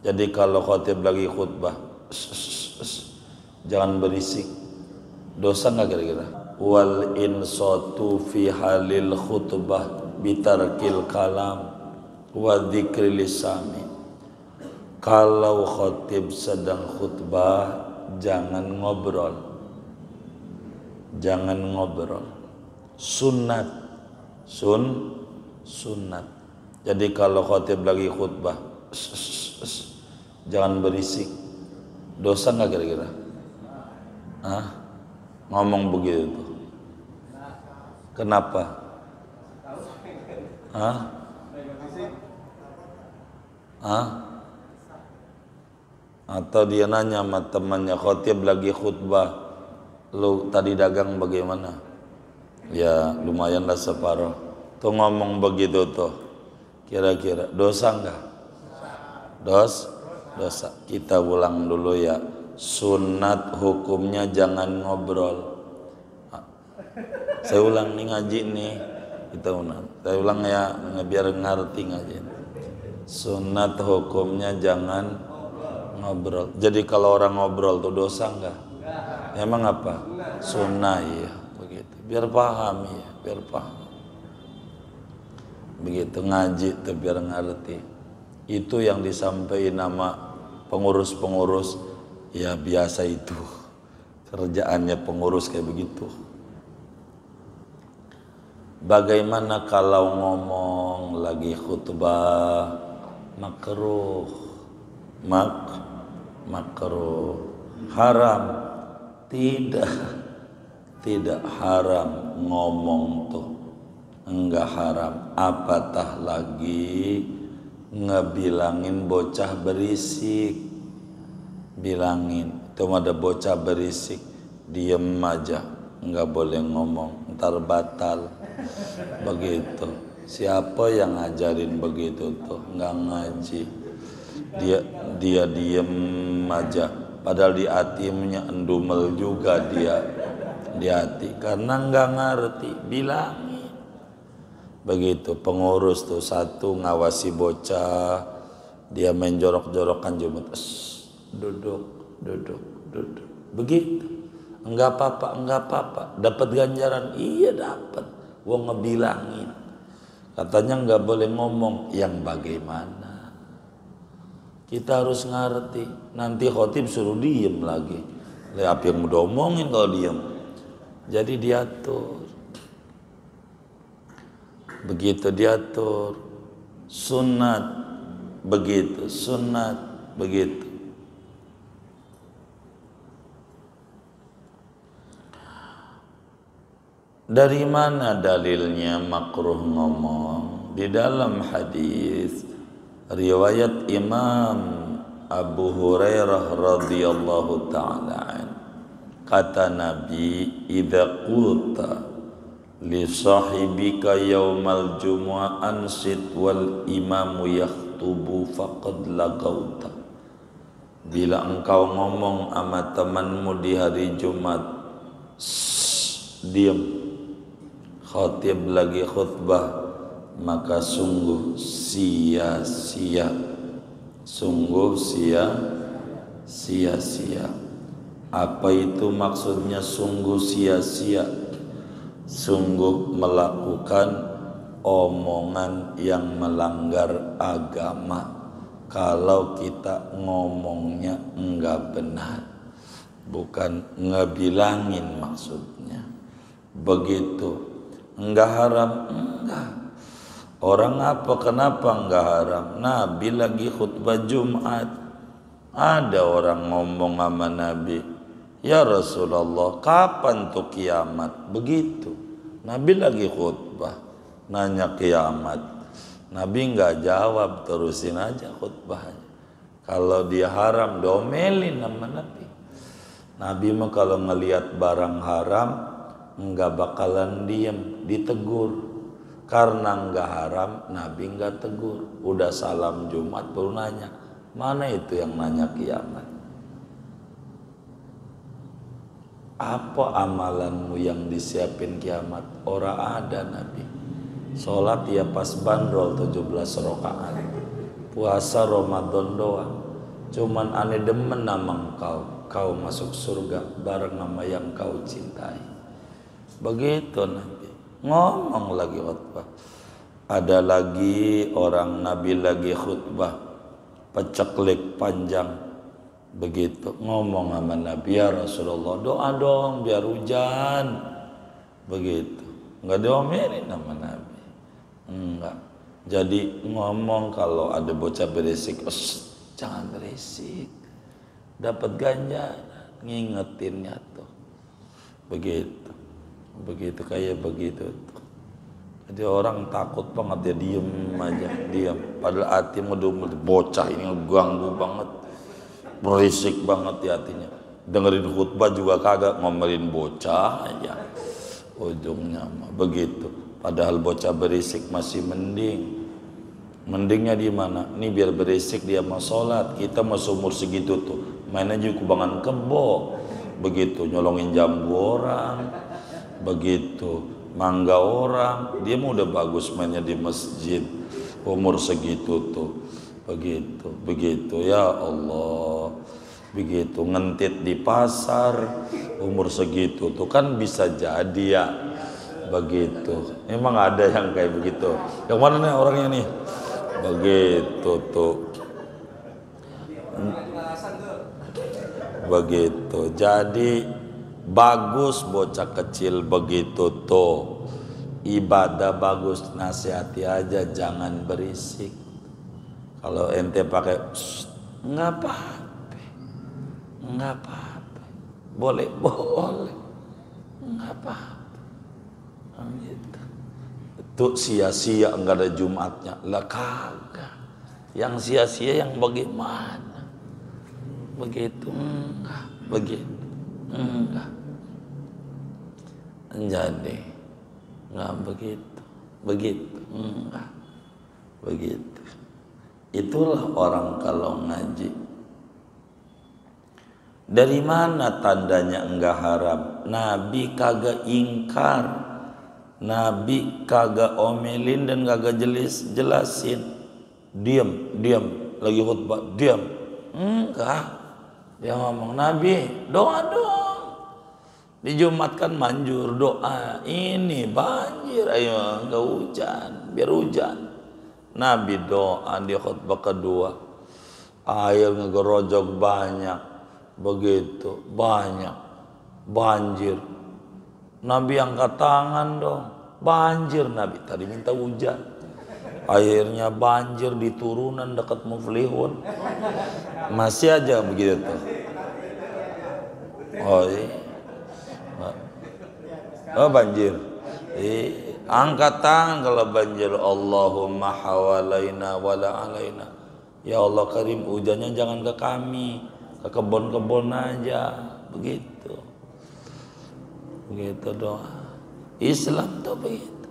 Jadi kalau khotib lagi khutbah, jangan berisik. Dosa nggak kira-kira? Wal insatu fi halil khutbah bitarkil kalam wa dzikri lisami. Kalau khotib sedang khutbah, jangan ngobrol. Jangan ngobrol. Sunnat. Sunnat. Jadi kalau khotib lagi khutbah, jangan berisik. Dosa nggak kira-kira? Ngomong begitu tuh. Kenapa? Atau dia nanya sama temannya, khotib lagi khutbah, lu tadi dagang bagaimana? Ya lumayan lah separuh. Tuh ngomong begitu tuh, kira-kira dosa nggak? Dosa. Kita ulang dulu ya. Sunat hukumnya jangan ngobrol. Saya ulang nih ngaji nih. Saya ulang ya biar ngerti ngaji. Sunat hukumnya jangan ngobrol. Jadi kalau orang ngobrol tuh dosa nggak? Emang apa? Sunnah ya begitu. Biar paham ya, biar paham. Begitu ngaji tuh biar ngerti. Itu yang disampaikan nama pengurus-pengurus. Ya biasa itu kerjaannya pengurus kayak begitu. Bagaimana kalau ngomong lagi khutbah makruh? Makruh. Haram? Tidak haram ngomong tuh. Enggak haram. Apatah lagi ngebilangin bocah berisik. Bilangin, itu ada bocah berisik, diem aja, nggak boleh ngomong, ntar batal. Begitu. Siapa yang ngajarin begitu tuh? Nggak ngaji. Dia diem aja, padahal di hatinya endumel juga dia di hati, karena nggak ngerti. Bilangin. Begitu pengurus tuh satu ngawasi bocah, dia main jorok-jorokan jumat. Duduk. Begitu. Enggak apa-apa. Dapat ganjaran? Iya dapat. Wong ngebilangin. Katanya enggak boleh ngomong. Yang bagaimana? Kita harus ngerti. Nanti khotib suruh diem lagi. Apa yang udah omongin kalau diem? Jadi diatur. Begitu diatur. Sunat. Begitu. Dari mana dalilnya makruh ngomong? Di dalam hadis riwayat Imam Abu Hurairah radhiyallahu taala kata Nabi, idza qulta li sahibika yaumal jumu'ah ansit wal imamu yakhutubu faqad lagauta. Bila engkau ngomong sama temanmu di hari Jumat, diam. Khatib lagi khutbah, maka sungguh sia-sia. Apa itu maksudnya sungguh sia-sia? Sungguh melakukan omongan yang melanggar agama kalau kita ngomongnya enggak benar, bukan ngebilangin maksudnya. Begitu. Enggak haram? Enggak. Orang apa? Kenapa enggak haram? Nabi lagi khutbah Jumat. Ada orang ngomong sama Nabi, ya Rasulullah, kapan tuh kiamat? Begitu. Nabi lagi khutbah, nanya kiamat. Nabi enggak jawab, terusin aja khutbahnya. Kalau dia haram, domelin sama Nabi. Nabi mah kalau ngelihat barang haram, enggak bakalan diem, ditegur. Karena enggak haram, Nabi enggak tegur. Udah salam Jumat baru nanya, mana itu yang nanya kiamat? Apa amalanmu yang disiapin kiamat? Ora ada Nabi. Sholat ya pas bandrol 17 rakaat. Puasa Ramadan doang. Cuman aneh demen nama kau masuk surga bareng nama yang kau cintai. Begitu Nabi ngomong lagi khutbah. Ada lagi orang Nabi lagi khutbah peceklik panjang, begitu ngomong sama Nabi, ya Rasulullah doa dong biar hujan, begitu. Nggak diomelin sama Nabi, enggak. Jadi ngomong kalau ada bocah berisik, jangan berisik, dapat ganjaran, ngingetinnya tuh, begitu, begitu kayak begitu tuh. Jadi orang takut banget, dia diem aja, diam. Padahal hati bocah ini ganggu banget, berisik banget di hatinya. Dengerin khutbah juga kagak, ngomelin bocah aja. Ujungnya mah begitu. Padahal bocah berisik masih mending. Mendingnya di mana? Ini biar berisik dia mau sholat. Kita mau seumur segitu tuh mainnya juga kubangan kebo, begitu nyolongin jambu orang, begitu mangga orang. Dia mau udah bagus mainnya di masjid umur segitu tuh, begitu, begitu ya Allah, begitu ngentit di pasar umur segitu tuh kan bisa jadi ya, begitu. Emang ada yang kayak begitu. Yang mana nih orangnya nih? Begitu tuh, begitu. Jadi bagus bocah kecil begitu tuh, ibadah bagus, nasihati aja jangan berisik. Kalau ente pakai nggak apa-apa, nggak apa-apa, boleh, nggak apa-apa, gitu. Itu sia-sia enggak ada Jumatnya, lah kagak. Yang sia-sia yang bagaimana? Begitu enggak, begitu enggak. Jadi enggak begitu, begitu enggak, begitu. Itulah orang kalau ngaji. Dari mana tandanya enggak haram? Nabi kagak ingkar, Nabi kagak omelin dan kagak jelasin. Diam lagi khutbah, diam. Enggak. Dia ngomong, Nabi doa dong. Di Jumat kan manjur doa. Ini banjir, ayo enggak hujan, biar hujan. Nabi doa di khutbah kedua. Air ngegerojok banyak, begitu banyak, banjir. Nabi angkat tangan dong, banjir. Nabi tadi minta hujan, akhirnya banjir di turunan dekat Muflihun, masih aja begitu tuh. Oh iya, oh banjir. Angkat tangan kalau banjir. Allahumma hawalaina wala alaina. Ya Allah Karim, hujannya jangan ke kami, ke kebun-kebun aja, begitu. Begitu doa. Islam tuh begitu.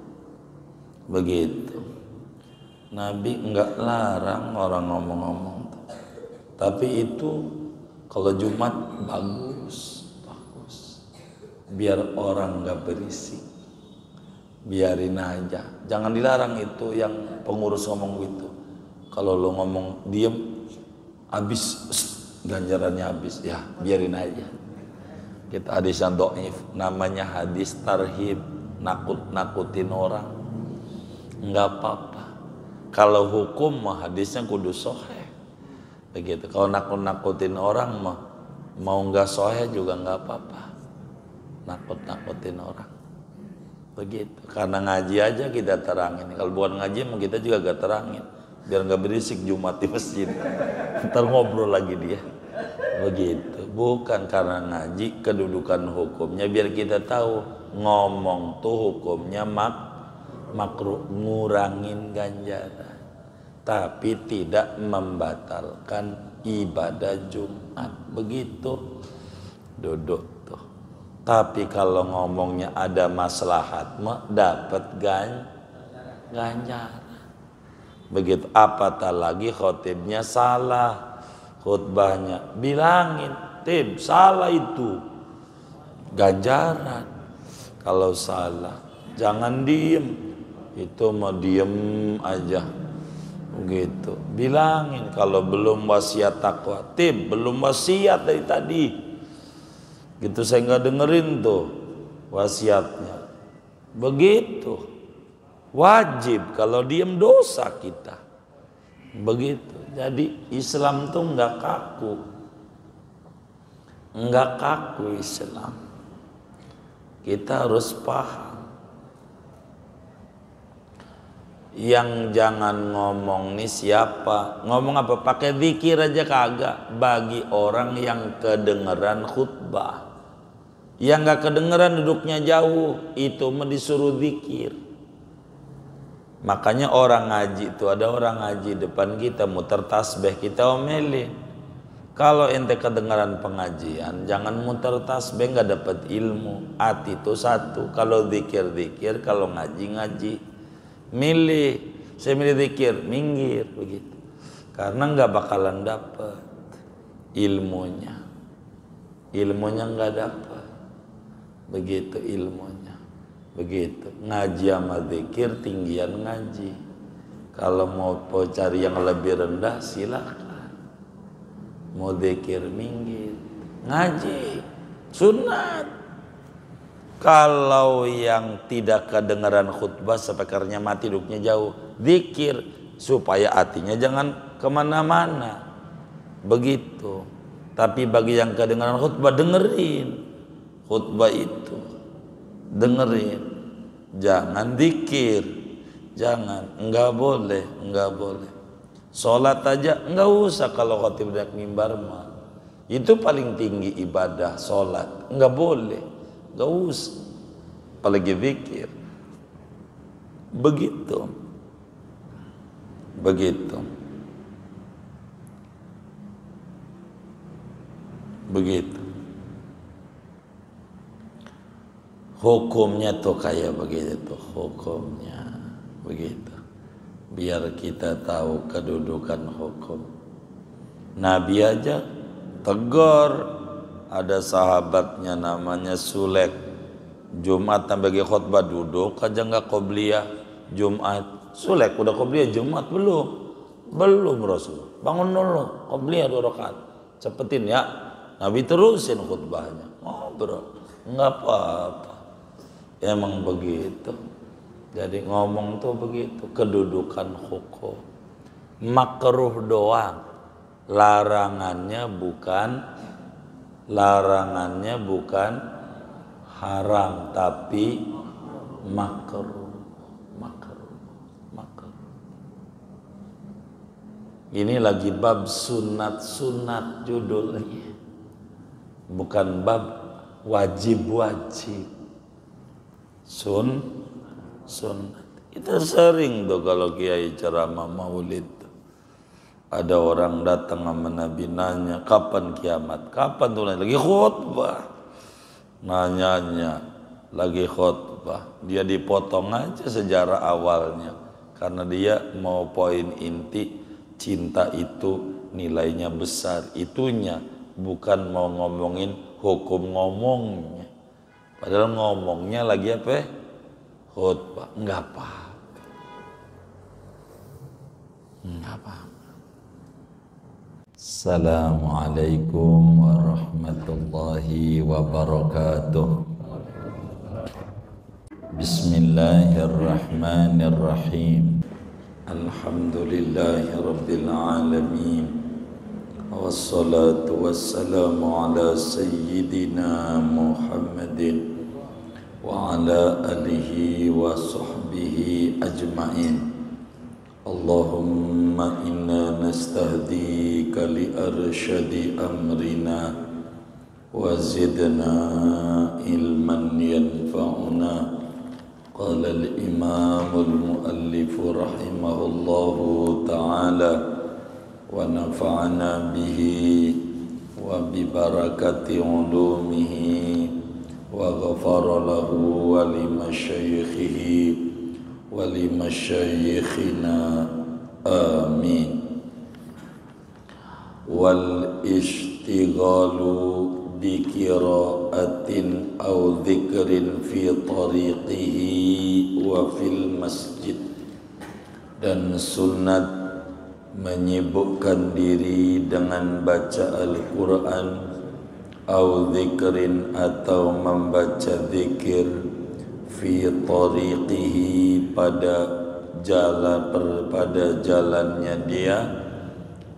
Begitu. Nabi enggak larang orang ngomong-ngomong. Tapi itu kalau Jumat bagus. Biar orang enggak berisik. Biarin aja. Jangan dilarang itu yang pengurus ngomong gitu. Kalau lo ngomong diem, habis ganjarannya habis. Ya, biarin aja. Kita hadis yang dhaif, namanya hadis tarhib, nakut-nakutin orang. Enggak apa-apa. Kalau hukum mah hadisnya kudu sahih. Begitu. Kalau nakut-nakutin orang mah mau enggak sahih juga enggak apa-apa. Nakut-nakutin orang. Begitu. Karena ngaji aja kita terangin. Kalau bukan ngaji mah kita juga gak terangin. Biar enggak berisik Jumat di masjid. Ntar ngobrol lagi dia. Begitu. Bukan karena ngaji kedudukan hukumnya, biar kita tahu ngomong tuh hukumnya makruh, ngurangin ganjaran, tapi tidak membatalkan ibadah Jumat. Begitu duduk tuh. Tapi kalau ngomongnya ada maslahat mah dapat ganjaran. Begitu. Apatah lagi khotibnya salah khutbahnya, bilangin, Tib salah itu, ganjaran. Kalau salah jangan diem, itu mau diem aja, Gitu. Bilangin kalau belum wasiat takwa. Tim, belum wasiat dari tadi. Gitu saya nggak dengerin tuh wasiatnya. Begitu. Wajib, kalau diem dosa kita. Begitu. Jadi Islam tuh nggak kaku. Nggak kaku Islam. Kita harus paham. Yang jangan ngomong nih siapa, ngomong apa, pakai zikir aja kagak. Bagi orang yang kedengeran khutbah, yang gak kedengeran duduknya jauh, itu mah disuruh zikir. Makanya orang ngaji itu, ada orang ngaji depan kita muter tasbih, kita omelin. Kalau ente kedengaran pengajian, jangan muter tasbih, gak dapat ilmu. Hati itu satu, kalau zikir-zikir, kalau ngaji-ngaji. Milih, saya milih zikir, minggir begitu. Karena nggak bakalan dapat ilmunya nggak dapat. Begitu ilmunya, begitu. Ngaji sama zikir tinggian ngaji. Kalau mau cari yang lebih rendah silakan. Mau zikir minggir, ngaji sunat. Kalau yang tidak kedengaran khutbah sampai karena mati duduknya jauh, zikir supaya hatinya jangan kemana-mana. Begitu. Tapi bagi yang kedengaran khutbah, dengerin khutbah itu, dengerin. Jangan zikir, jangan, enggak boleh. Sholat aja enggak usah kalau khatib naik mimbar mah. Itu paling tinggi ibadah, sholat enggak boleh. Gak usah, apalagi zikir. Begitu. Hukumnya tuh kayak begitu tuh, hukumnya begitu. Biar kita tahu kedudukan hukum. Nabi aja tegur. Ada sahabatnya namanya Sulek, Jumat bagi khutbah duduk aja nggak qobliyah Jumat. Sulek udah qobliyah Jumat belum Rasul, bangun dulu qobliyah 2 rakaat, cepetin ya. Nabi terusin khutbahnya, ngobrol, nggak apa-apa. Emang begitu. Jadi ngomong tuh begitu, kedudukan hukum. Makruh doang, larangannya bukan haram tapi makruh. Ini lagi bab sunat judulnya, bukan bab wajib. Sunat. Kita sering tuh kalau kiai ceramah maulid, ada orang datang sama Nabi nanya, kapan kiamat? Kapan tuh? Lagi khutbah. Nanyanya lagi khutbah. Dia dipotong aja sejarah awalnya. Karena dia mau poin inti, cinta itu nilainya besar. Itunya, bukan mau ngomongin hukum ngomongnya. Padahal ngomongnya lagi apa? Khutbah. Enggak apa-apa. Assalamualaikum warahmatullahi wabarakatuh. Bismillahirrahmanirrahim. Alhamdulillahi rabbil alamin. Wassalatu wassalamu ala sayyidina Muhammadin wa ala alihi wa sahbihi ajma'in. Allahumma inna nastahdika li arsyadi amrina wa zidna ilman yanfa'una. Qala al-imam al-muallif rahimahullahu ta'ala wa nafa'ana bihi wa bi barakati ulumihi wa ghafara lahu wa li masyaikhihi wa li masyaikhina amin. Wal ishtighalu bi qiraatin aw dzikrin fi tariqihi wa fil masjid. Dan sunat menyibukkan diri dengan baca Al-Quran au dzikrin atau membaca zikir fi tariqihi pada jalannya dia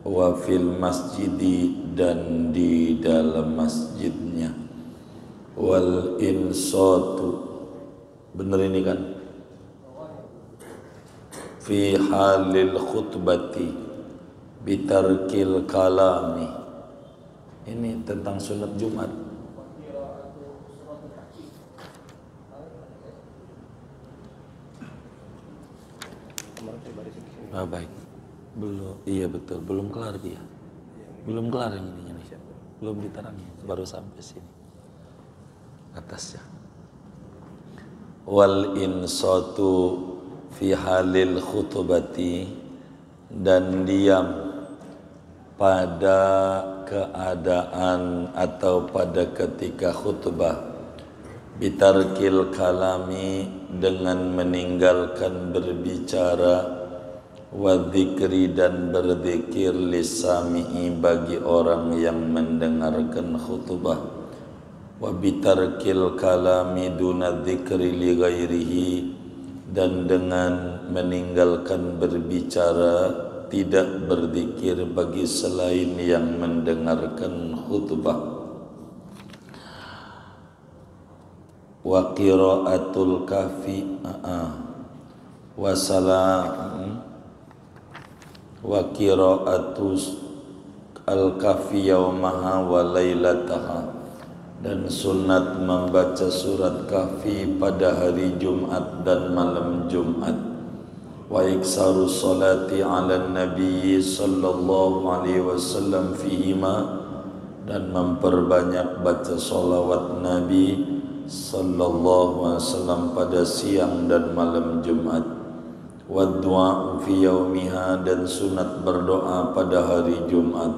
wa fil masjidi dan di dalam masjidnya wal insatu bener ini kan fi halil khutbati bitarkil kalami ini tentang sunat Jumat. Ah, baik. Belum, iya betul, belum kelar dia. Belum kelar yang ininya nih. Belum diterangi, baru sampai sini. Atasnya. Wal insatu fi halil khutbati dan diam pada keadaan atau pada ketika khutbah bitarkil kalami dengan meninggalkan berbicara wa dzikri dan berzikir lisami'i bagi orang yang mendengarkan khutbah wa bitarkil kalami duna dzikri li ghairihi dan dengan meninggalkan berbicara tidak berzikir bagi selain yang mendengarkan khutbah wa qiraatul kahfi wa salam wa qiraatus al-kahfi yaumaha wa lailataha dan sunat membaca surat kahfi pada hari Jumat dan malam Jumat wa iksaru salati ala nabi sallallahu alaihi wasallam fihima dan memperbanyak baca salawat Nabi sallallahu alaihi wasallam pada siang dan malam Jumat wa du'a fi yaumiha dan sunat berdoa pada hari Jumat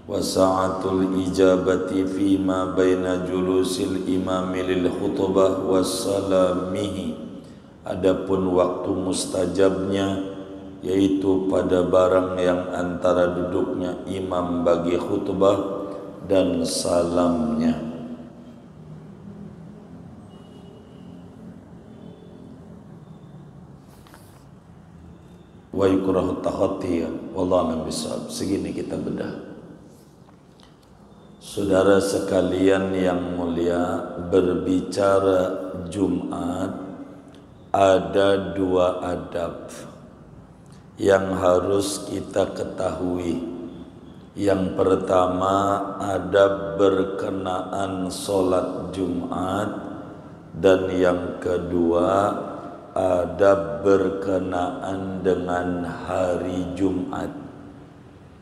wa sa'atul ijabati fi ma baina julusil imami lil khutbah wassalamihi adapun waktu mustajabnya yaitu pada barang yang antara duduknya imam bagi khutbah dan salamnya. Wa yukrahu takhatiya wallahu a'lam bishawab. Segini kita bedah. Saudara sekalian yang mulia, berbicara Jumat ada dua adab yang harus kita ketahui. Yang pertama adab berkenaan sholat Jumat dan yang kedua adab berkenaan dengan hari Jumat.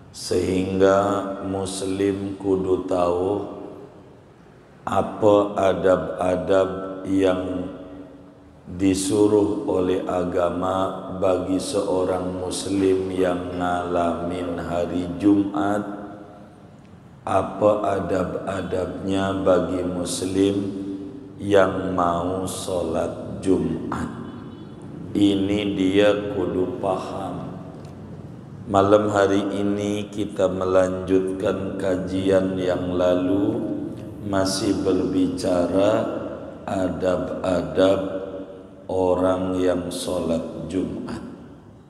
Sehingga muslim kudu tahu apa adab-adab yang disuruh oleh agama bagi seorang muslim yang ngalamin hari Jumat, apa adab-adabnya bagi muslim yang mau sholat Jumat. Ini dia kudu paham. Malam hari ini kita melanjutkan kajian yang lalu, masih berbicara adab-adab orang yang sholat Jumat.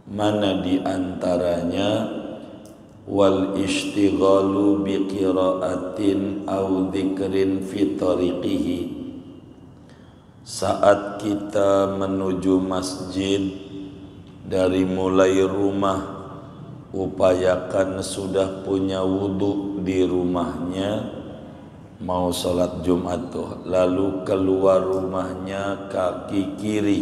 Mana di antaranya wal ishtighalu bi qiraatin aw dzikrin fi tariqihi. Saat kita menuju masjid dari mulai rumah, upayakan sudah punya wudu di rumahnya, mau sholat Jumat tuh, lalu keluar rumahnya kaki kiri,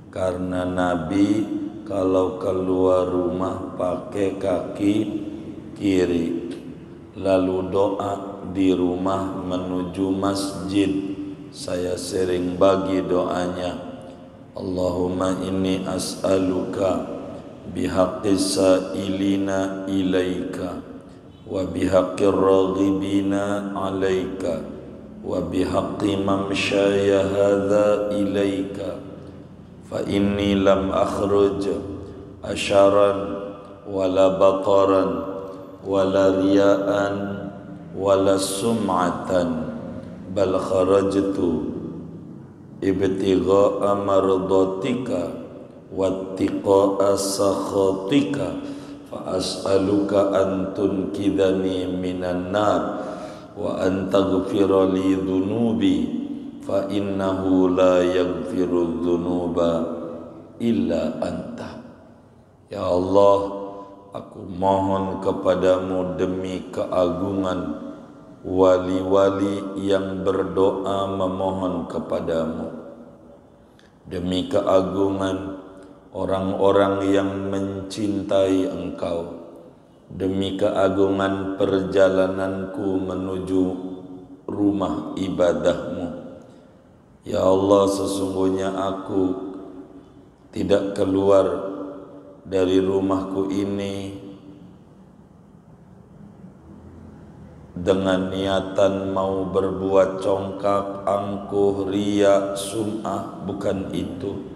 karena Nabi kalau keluar rumah pakai kaki kiri. Lalu doa di rumah menuju masjid, saya sering bagi doanya, Allahumma inni as'aluka bihaqqis sa'ilina ilaika wa bihaqqir raghibina alaika wa bihaqqi mamsyaya hadza ilaika fa inni lam akhruj asharan wala bataran wala riya'an wala sum'atan bal kharajtu ibtigha'a mardatika wattiqa'a sakhatika fa as'aluka an tunkidhani minan nar wa an taghfira li dhunubi fa innahu la yaghfiru dhunuba illa anta. Ya Allah, aku mohon kepadamu demi keagungan wali-wali yang berdoa memohon kepadamu, demi keagungan orang-orang yang mencintai Engkau, demi keagungan perjalananku menuju rumah ibadahmu. Ya Allah, sesungguhnya aku tidak keluar dari rumahku ini dengan niatan mau berbuat congkak, angkuh, riya, sum'ah, bukan itu.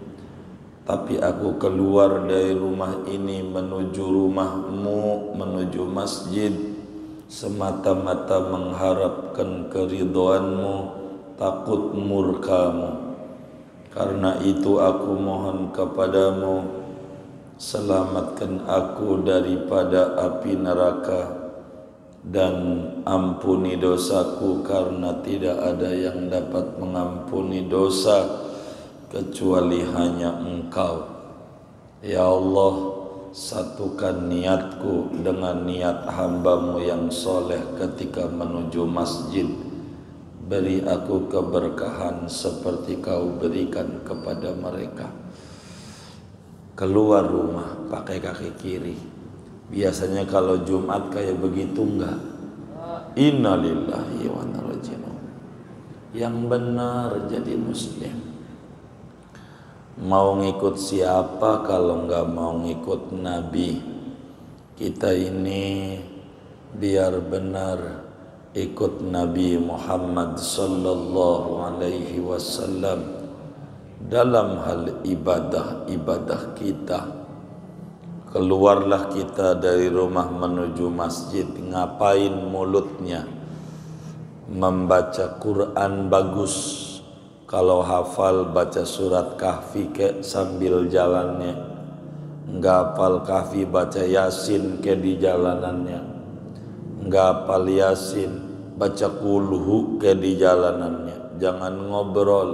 Tapi aku keluar dari rumah ini menuju rumahmu, menuju masjid, semata-mata mengharapkan keridhoanmu, takut murkamu. Karena itu aku mohon kepadamu, selamatkan aku daripada api neraka dan ampuni dosaku, karena tidak ada yang dapat mengampuni dosa kecuali hanya Engkau. Ya Allah, satukan niatku dengan niat hamba-Mu yang soleh ketika menuju masjid. Beri aku keberkahan seperti Kau berikan kepada mereka. Keluar rumah pakai kaki kiri. Biasanya kalau Jumat kayak begitu enggak? Innalillahi wa inna ilaihi raji'un. Yang benar jadi muslim. Mau ngikut siapa kalau enggak mau ngikut Nabi? Kita ini biar benar ikut Nabi Muhammad sallallahu alaihi wasallam dalam hal ibadah kita. Keluarlah kita dari rumah menuju masjid. Ngapain mulutnya? Membaca Quran bagus. Kalau hafal baca surat Kahfi ke sambil jalannya. Enggak hafal Kahfi baca Yasin ke di jalanannya. Enggak hafal Yasin baca kulhu ke di jalanannya. Jangan ngobrol.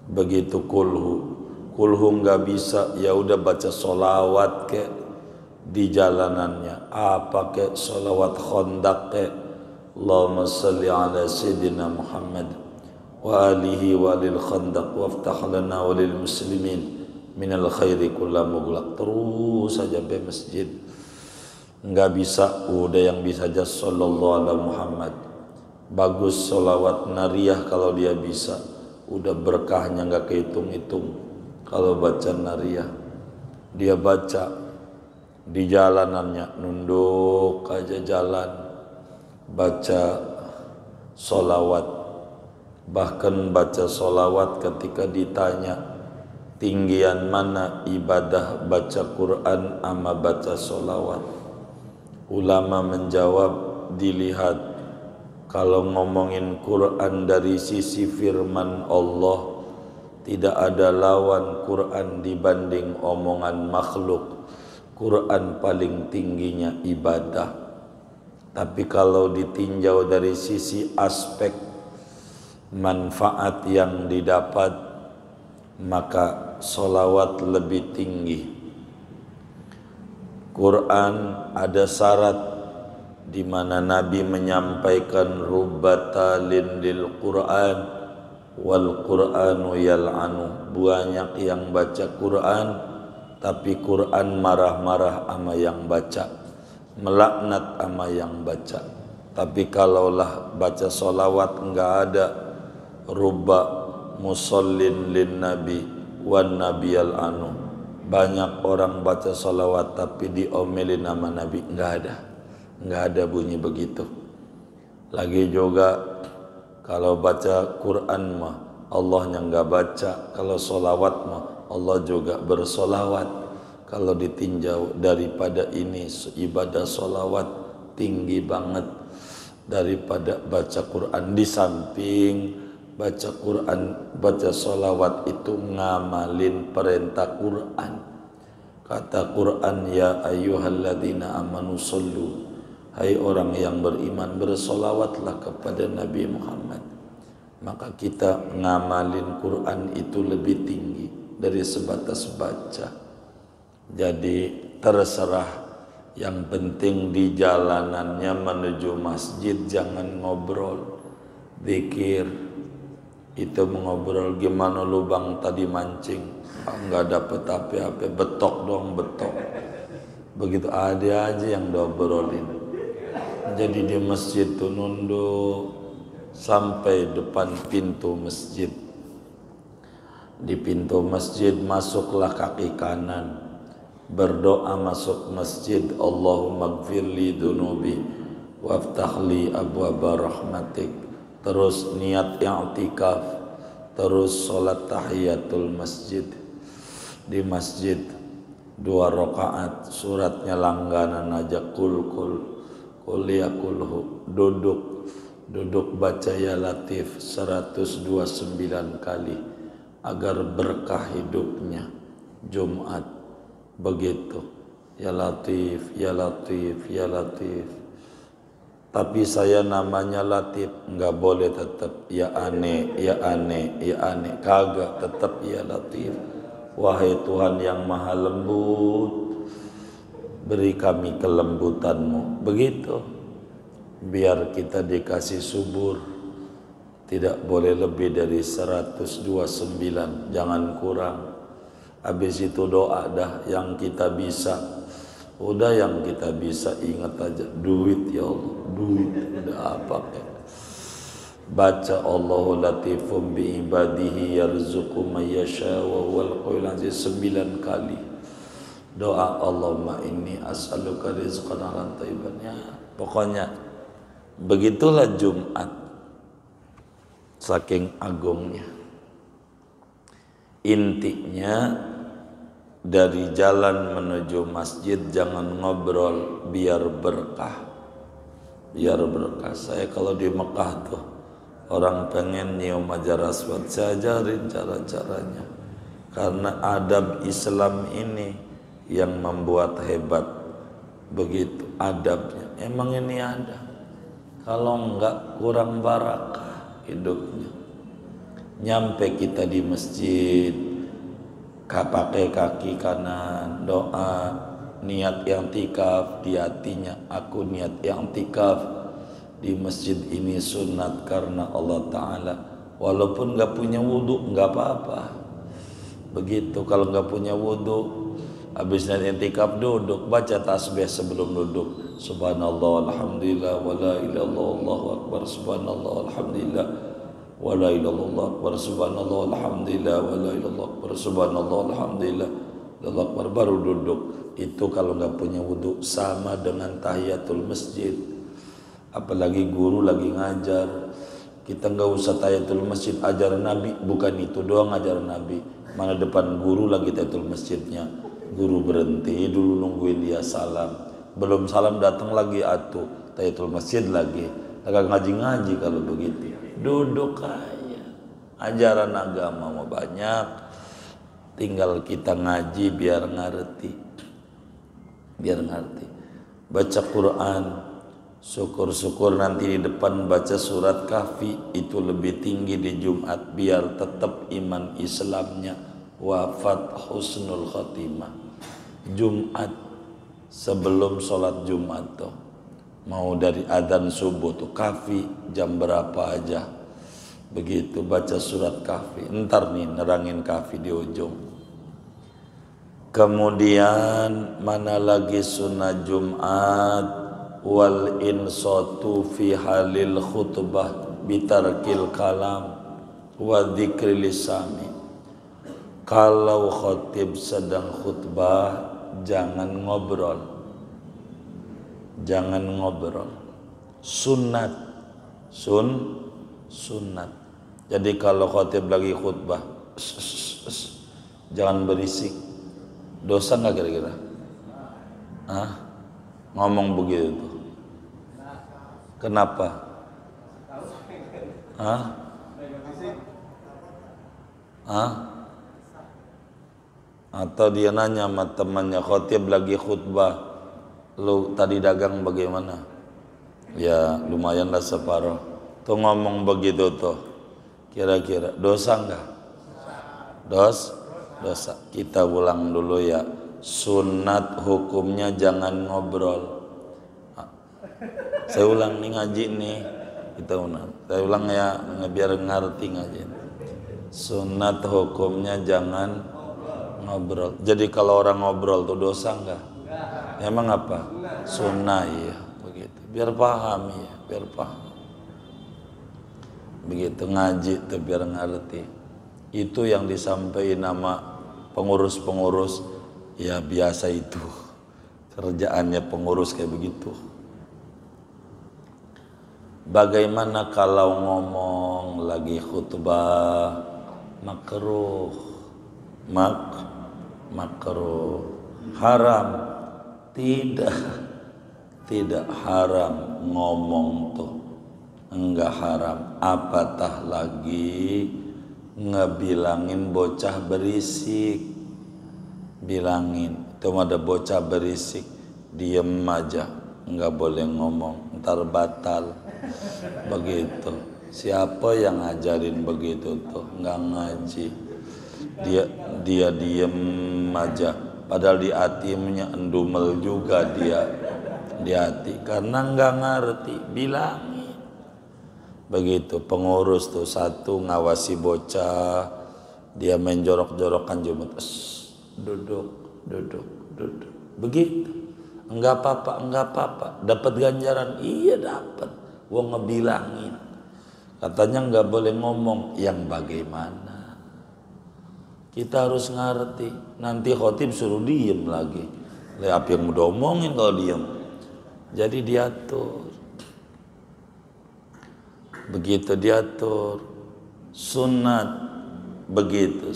Begitu kulhu enggak bisa, ya udah baca solawat ke di jalanannya. Apa ke solawat khondak ke Allahumma salli ala Sayyidina Muhammad wa alihi walil khandaq waftah lana walil muslimin minal khairi kulla mughlaq. Terus saja ke masjid. Enggak bisa, udah yang bisa aja sallallahu alaihi Muhammad. Bagus solawat nariyah kalau dia bisa, udah berkahnya enggak kehitung-hitung. Kalau baca nariyah, dia baca di jalanannya, nunduk aja jalan, baca solawat. Bahkan baca solawat ketika ditanya tinggian mana ibadah baca Quran ama baca solawat. Ulama menjawab, dilihat kalau ngomongin Quran dari sisi firman Allah, tidak ada lawan Quran dibanding omongan makhluk. Quran paling tingginya ibadah. Tapi kalau ditinjau dari sisi aspek manfaat yang didapat, maka solawat lebih tinggi. Quran ada syarat di mana Nabi menyampaikan rubbatalin lil Quran wal Quranu yal'anu. Banyak yang baca Quran tapi Quran marah-marah sama yang baca, melaknat sama yang baca. Tapi kalaulah baca solawat enggak ada rubba musallin lin nabi wan nabiyal anu. Banyak orang baca solawat tapi diomelin nama Nabi, enggak ada bunyi begitu. Lagi juga kalau baca Quran mah Allahnya enggak baca, kalau solawat mah Allah juga bersolawat. kalau ditinjau daripada ini ibadah solawat tinggi banget daripada baca Quran. Di samping baca Quran, baca solawat itu ngamalin perintah Quran. Kata Quran, ya ayyuhalladzina amanu sallu, hai orang yang beriman bersolawatlah kepada Nabi Muhammad. Maka kita ngamalin Quran itu lebih tinggi dari sebatas baca. Jadi terserah, yang penting di jalanannya menuju masjid jangan ngobrol, zikir. Itu mengobrol gimana lubang tadi mancing, nggak dapet apa-apa, betok dong betok. Begitu ada aja yang diobrolin. Jadi di masjid tuh nunduk sampai depan pintu masjid. Di pintu masjid masuklah kaki kanan, berdoa masuk masjid, Allahumma gfirli dunubi waftahli abwaba rahmatik. Terus niat i'tikaf, terus sholat tahiyatul masjid. Di masjid 2 rakaat, suratnya langganan aja, kul ya kulhu. Duduk baca ya latif 129 kali agar berkah hidupnya. Jumat begitu, ya latif, ya latif, ya latif. Tapi saya namanya Latif, nggak boleh tetap ya aneh, ya aneh, ya aneh, kagak, tetap ya Latif. Wahai Tuhan yang maha lembut, beri kami kelembutanmu. Begitu, biar kita dikasih subur. Tidak boleh lebih dari 129, jangan kurang. Habis itu doa dah yang kita bisa. Udah yang kita bisa ingat aja, duit ya Allah, duit udah apa ya. Baca Allahu latifum bi ibadihi yarzuqu may yasha wa huwal qawiyul aziz 9 kali. Doa Allahumma inni as'aluka rizqan halan thayyiban. Ya, pokoknya begitulah Jumat, saking agungnya. Intinya dari jalan menuju masjid jangan ngobrol, biar berkah. Biar berkah. Saya kalau di Mekah tuh orang pengen nyium hajar aswad, saya ajarin cara-caranya. Karena adab Islam ini yang membuat hebat. Begitu adabnya. Emang ini ada. Kalau enggak kurang barakah hidupnya. Nyampe kita di masjid, pakai kaki kanan, doa, niat i'tikaf di hatinya. Aku niat i'tikaf di masjid ini sunat karena Allah Ta'ala. Walaupun gak punya wudhu, gak apa-apa. Begitu, kalau gak punya wudhu, habis niat i'tikaf duduk, baca tasbih sebelum duduk. Subhanallah, alhamdulillah, wa la ilaha illallah, Allahu akbar, subhanallah, alhamdulillah, wa la ilaha illallah akbar, subhanallah alhamdulillah, wa la ilaha akbar, subhanallah alhamdulillah, Allahu akbar, baru duduk. Itu kalau nggak punya wudhu sama dengan tahiyatul masjid. Apalagi guru lagi ngajar, kita nggak usah tahiyatul masjid, ajar Nabi, bukan itu doang ajar Nabi. Mana depan guru lagi tahiyatul masjidnya, guru berhenti dulu nungguin dia salam, belum salam datang lagi atuh tahiyatul masjid lagi, agak ngaji-ngaji kalau begitu. Duduk aja. Ajaran agama mau banyak, tinggal kita ngaji biar ngerti. Biar ngerti. Baca Quran, syukur-syukur nanti di depan baca surat Kahfi, itu lebih tinggi di Jumat biar tetap iman Islamnya wafat husnul khatimah. Jumat sebelum sholat Jumat tuh, mau dari adzan subuh tuh Kahfi jam berapa aja, begitu baca surat Kahfi. Ntar nih nerangin Kahfi di ujung. Kemudian mana lagi sunnah Jumat, wal insatu fi halil khutbah bitarkil kalam wa dzikril lisami. Kalau khatib sedang khutbah jangan ngobrol. Jangan ngobrol. Sunat. Sunat. Jadi kalau khatib lagi khutbah, jangan berisik. Dosa nggak kira-kira? Hah? Ngomong begitu tuh. Kenapa? Hah? Hah? Atau dia nanya sama temannya, khotib lagi khutbah, lu tadi dagang bagaimana? Ya lumayanlah separuh. Tuh ngomong begitu tuh, kira-kira dosa nggak? Dosa. Kita ulang dulu ya. Sunat hukumnya jangan ngobrol. Saya ulang nih ngaji nih. Saya ulang ya biar ngerti ngaji. Sunat hukumnya jangan ngobrol. Jadi kalau orang ngobrol tuh dosa nggak? Emang apa? Sunnah ya begitu. Biar paham ya, biar paham. Begitu ngaji tuh biar ngerti. Itu yang disampaikan nama pengurus-pengurus ya biasa itu. Kerjaannya pengurus kayak begitu. Bagaimana kalau ngomong lagi khutbah makruh? Makruh. Haram? Tidak haram ngomong tuh. Enggak haram. Apatah lagi ngebilangin bocah berisik. Bilangin, itu ada bocah berisik, diem aja, enggak boleh ngomong, ntar batal. Begitu. Siapa yang ngajarin begitu tuh? Enggak ngaji. Dia diem aja. Padahal di hatinya endumel juga dia di hati karena enggak ngerti. Bilangin. Begitu pengurus tuh satu ngawasi bocah, dia main jorok-jorokan jumat. Duduk. Begitu. Enggak apa-apa. Dapat ganjaran? Iya dapat. Wong ngebilangin. Katanya enggak boleh ngomong. Yang bagaimana? Kita harus ngerti. Nanti khotib suruh diem lagi. Apa yang udah omongin kalau diem? Jadi diatur. Begitu diatur. Sunat begitu.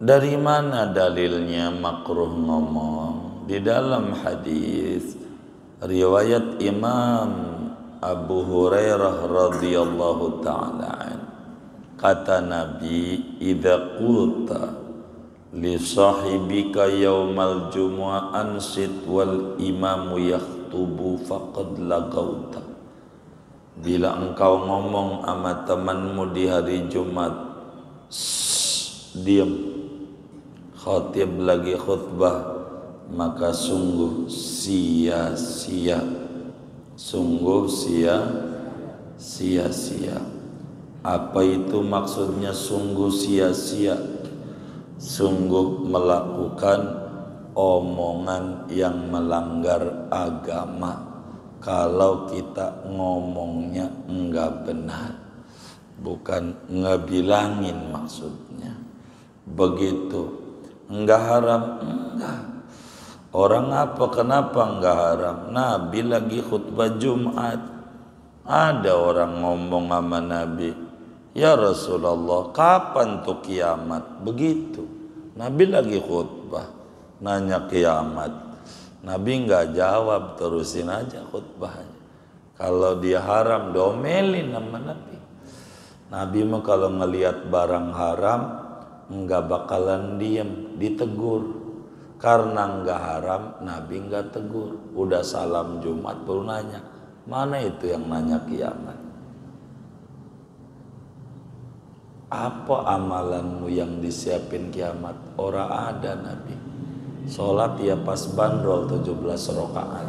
Dari mana dalilnya makruh ngomong? Di dalam hadis riwayat Imam Abu Hurairah radhiyallahu taala kata Nabi, idza qulta li sahibika yaumal jumu'ah ansit wal imamu yaktubu faqad lagauta. Bila engkau ngomong sama temanmu di hari Jumat, diam, khatib lagi khutbah, maka sungguh sia-sia. Apa itu maksudnya sungguh sia-sia? Sungguh melakukan omongan yang melanggar agama kalau kita ngomongnya enggak benar, bukan ngebilangin maksudnya. Begitu. Enggak haram? Enggak. Orang apa? Kenapa enggak haram? Nabi lagi khutbah Jumat, ada orang ngomong sama Nabi, ya Rasulullah, kapan tuh kiamat? Begitu. Nabi lagi khutbah, nanya kiamat. Nabi nggak jawab, terusin aja khutbahnya. Kalau dia haram, domelin sama Nabi. Nabi mah kalau ngelihat barang haram, nggak bakalan diem, ditegur. Karena nggak haram, Nabi nggak tegur. Udah salam Jumat baru nanya, mana itu yang nanya kiamat? Apa amalanmu yang disiapin kiamat? Ora ada Nabi. Sholat ya pas bandrol 17 rakaat.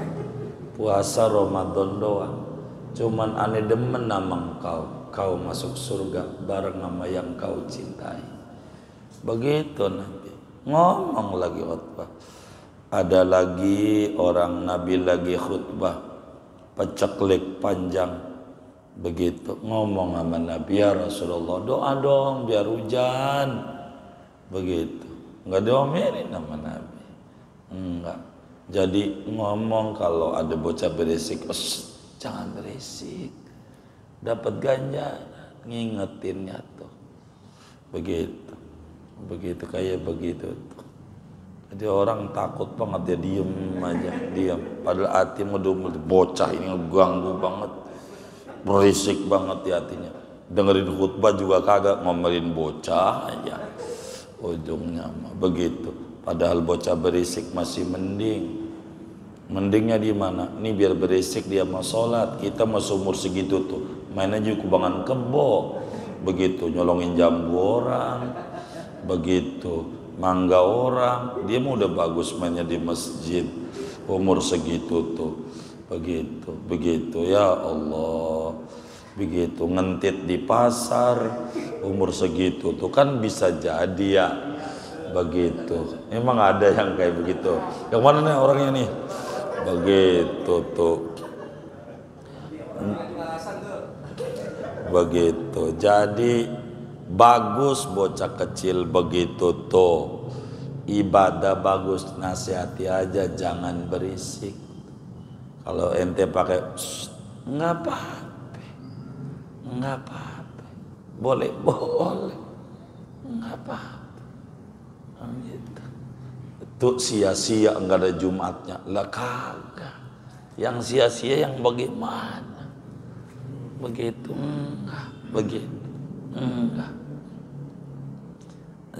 Puasa Ramadan doang. Cuman aneh demen nama engkau. Kau masuk surga bareng sama yang kau cintai. Begitu Nabi. Ngomong lagi khutbah. Ada lagi orang Nabi lagi khutbah. Peceklik panjang. Begitu ngomong sama Nabi, ya Rasulullah, doa dong biar hujan. Begitu. Enggak diomelin sama Nabi. Enggak. Jadi ngomong kalau ada bocah berisik, jangan berisik. dapat ganjaran, ngingetinnya tuh. Begitu kayak begitu tuh. Jadi orang takut banget, dia diem. Padahal hati ngedumel, bocah ini ngeganggu banget, berisik banget di hatinya. Dengerin khutbah juga kagak, ngomelin bocah aja. Ujungnya mah begitu. Padahal bocah berisik masih mending. Mendingnya di mana? Ini biar berisik dia mau sholat. Kita mau seumur segitu tuh mainnya juga kubangan kebo, begitu nyolongin jambu orang, begitu mangga orang. Dia mah udah bagus mainnya di masjid umur segitu tuh, begitu ya Allah. Begitu ngentit di pasar umur segitu tuh kan bisa jadi ya. Begitu emang ada yang kayak begitu. Yang mana nih orangnya nih? Begitu tuh. Begitu. Jadi bagus bocah kecil begitu tuh. Ibadah bagus, nasihati aja, jangan berisik. Kalau ente pakai nggak apa-apa. Boleh, nggak apa-apa. Gitu. Itu sia-sia enggak ada Jumatnya. Lah kagak. Yang sia-sia yang bagaimana? Begitu enggak.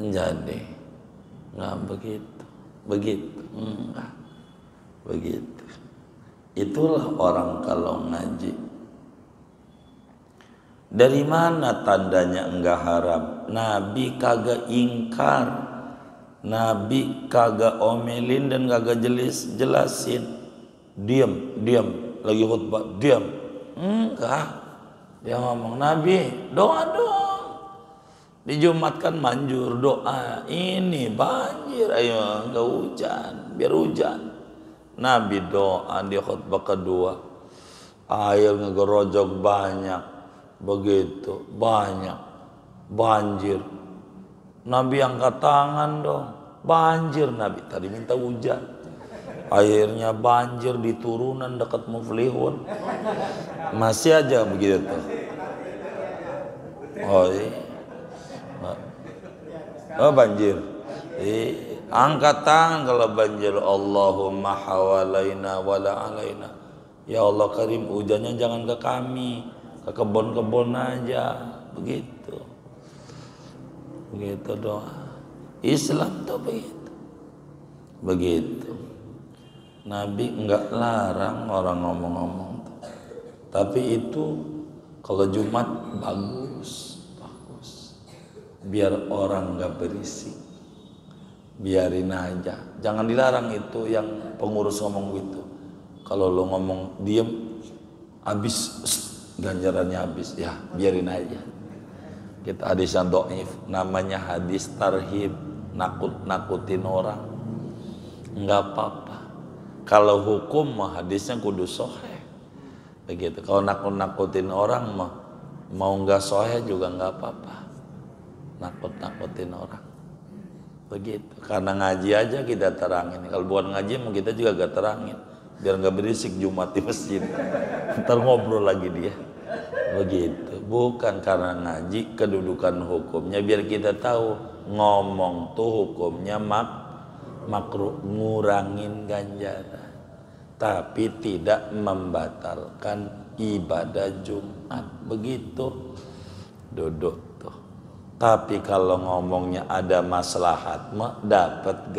Jadi enggak begitu enggak. Begitu. Itulah orang kalau ngaji. Dari mana tandanya enggak haram? Nabi kagak ingkar. Nabi kagak omelin dan kagak jelasin. Diam lagi khutbah, diam. Enggak. Dia ngomong, Nabi doa dong. Di Jumat kan manjur doa. Ini banjir, ayo enggak hujan, biar hujan. Nabi doa di khutbah kedua. Air ngegerojok banyak. Begitu, banyak. Banjir. Nabi angkat tangan dong, banjir. Nabi tadi minta hujan, akhirnya banjir di turunan dekat Muflihun, masih aja begitu tuh. Oh banjir, angkat tangan kalau banjir. Allahumma hawalaina wala alaina. Ya Allah Karim, hujannya jangan ke kami, ke kebun-kebun aja, begitu doa. Islam tuh begitu. Nabi enggak larang orang ngomong-ngomong tuh. Tapi itu kalau Jumat bagus. Biar orang enggak berisik, biarin aja, jangan dilarang. Itu yang pengurus ngomong gitu. Kalau lo ngomong diem, habis ganjarannya habis, ya biarin aja. Kita hadis yang dhaif, namanya hadis tarhib, nakut-nakutin orang. Enggak apa-apa. Kalau hukum mah hadisnya kudu sahih. Begitu. Kalau nakut-nakutin orang mah mau enggak sahih juga enggak apa-apa. Nakut-nakutin orang. Begitu. Karena ngaji aja kita terangin. Kalau bukan ngaji mah kita juga gak terangin. Biar enggak berisik Jumat di masjid. Ntar ngobrol lagi dia. Begitu. Bukan karena ngaji kedudukan hukumnya, biar kita tahu ngomong tuh hukumnya makruh, ngurangin ganjaran, tapi tidak membatalkan ibadah Jumat. Begitu duduk tuh. Tapi kalau ngomongnya ada maslahat mah dapat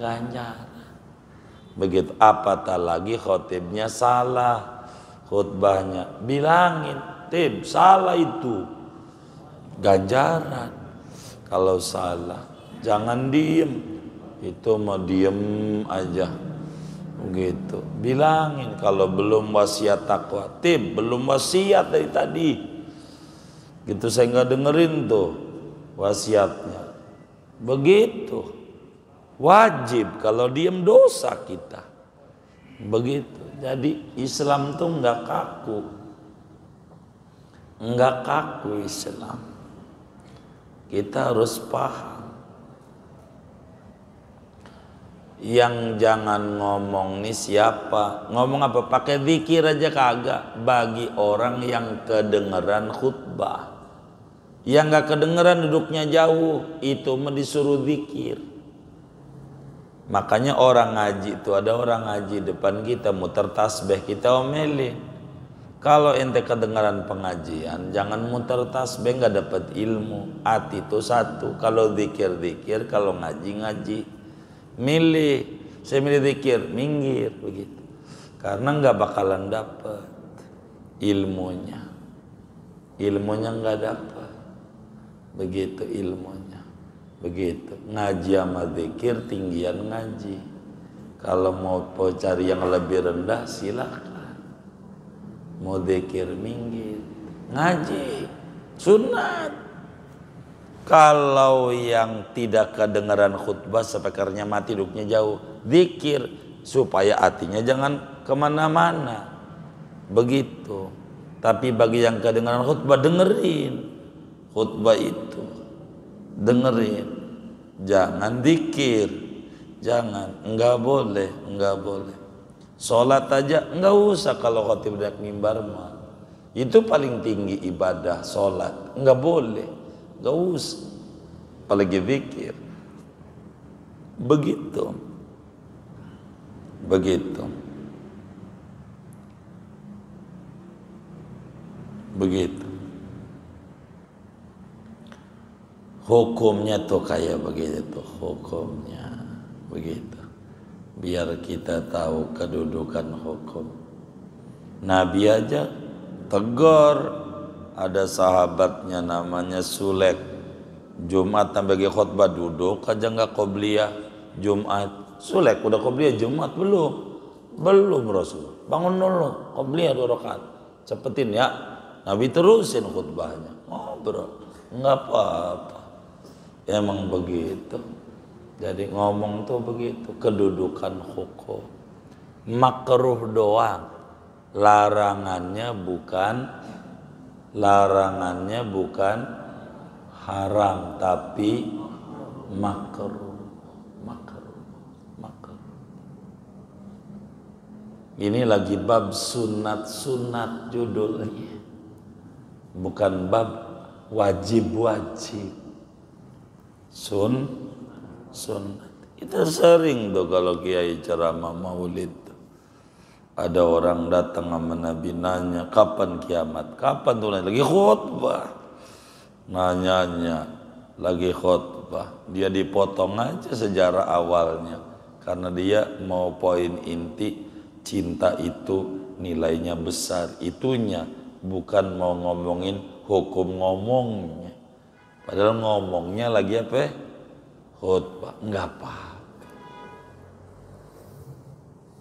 ganjaran. Begitu. Apatah lagi khotibnya salah khutbahnya, bilangin, Tim, salah itu, ganjaran. Kalau salah, jangan diem, itu mau diem aja, begitu. Bilangin kalau belum wasiat takwa, Tim, belum wasiat dari tadi, gitu. Saya nggak dengerin tuh wasiatnya, begitu. Wajib, kalau diem dosa kita, begitu. Jadi Islam tuh nggak kaku Islam. Kita harus paham. Yang jangan ngomong nih siapa? Ngomong apa? Pakai zikir aja kagak. Bagi orang yang kedengeran khutbah. Yang gak kedengeran duduknya jauh, itu mah disuruh zikir. Makanya orang ngaji itu, ada orang ngaji depan kita muter tasbih, kita omelin. Kalau ente kedengaran pengajian, jangan muter tasbih, gak dapat ilmu. Hati itu satu. Kalau zikir-zikir, kalau ngaji-ngaji. Milih, saya milih zikir, minggir begitu. Karena nggak bakalan dapat ilmunya, ilmunya nggak dapat, begitu ilmunya, begitu. Ngaji sama zikir tinggian ngaji. Kalau mau cari yang lebih rendah silakan. Mau zikir minggir, ngaji sunat. Kalau yang tidak kedengaran khutbah sepekernya mati duduknya jauh, zikir supaya hatinya jangan kemana-mana, begitu. Tapi bagi yang kedengaran khutbah, dengerin khutbah itu, dengerin, jangan zikir, jangan, enggak boleh, enggak boleh. Sholat aja enggak usah kalau khatib naik mimbar mah, itu paling tinggi ibadah sholat, enggak boleh. Gak usah, apalagi zikir. Begitu, begitu, begitu. Hukumnya tuh kayak begitu tuh, hukumnya begitu. Biar kita tahu kedudukan hukum. Nabi aja tegur. Ada sahabatnya namanya Sulek, Jumat tambah khutbah duduk aja nggak qobliyah Jumat. Sulek udah qobliyah Jumat belum Rasul, bangun dulu qobliyah 2 rakaat, cepetin ya. Nabi terusin khutbahnya, ngobrol, nggak apa-apa. Emang begitu. Jadi ngomong tuh begitu, kedudukan hukum. Makruh doang, larangannya bukan haram tapi makruh. Ini lagi bab sunat judulnya, bukan bab wajib. Sunat itu sering tuh kalau kiai ceramah maulid. Ada orang datang sama Nabi nanya, kapan kiamat? Kapan tuh? Lagi khutbah. Nanyanya lagi khutbah. Dia dipotong aja sejarah awalnya. Karena dia mau poin inti, cinta itu nilainya besar. Itunya, bukan mau ngomongin hukum ngomongnya. Padahal ngomongnya lagi apa? Khutbah. Enggak apa-apa.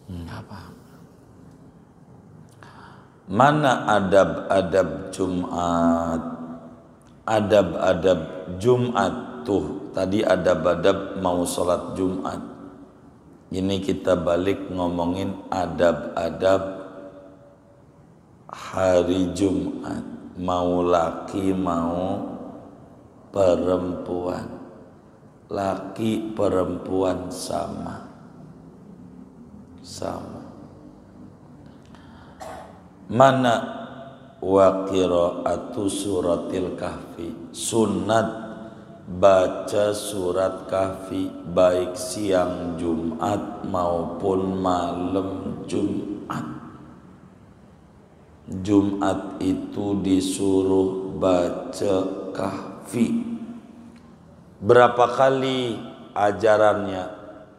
Enggak apa-apa. Mana adab-adab Jumat? Adab-adab Jumat tuh. Tadi adab-adab mau sholat Jumat. Ini kita balik ngomongin adab-adab hari Jumat. Mau laki mau perempuan. Laki perempuan sama. Mana wa qiraatu suratil kahfi, sunat baca surat kahfi baik siang Jumat maupun malam Jumat. Jumat itu disuruh baca kahfi. Berapa kali ajarannya?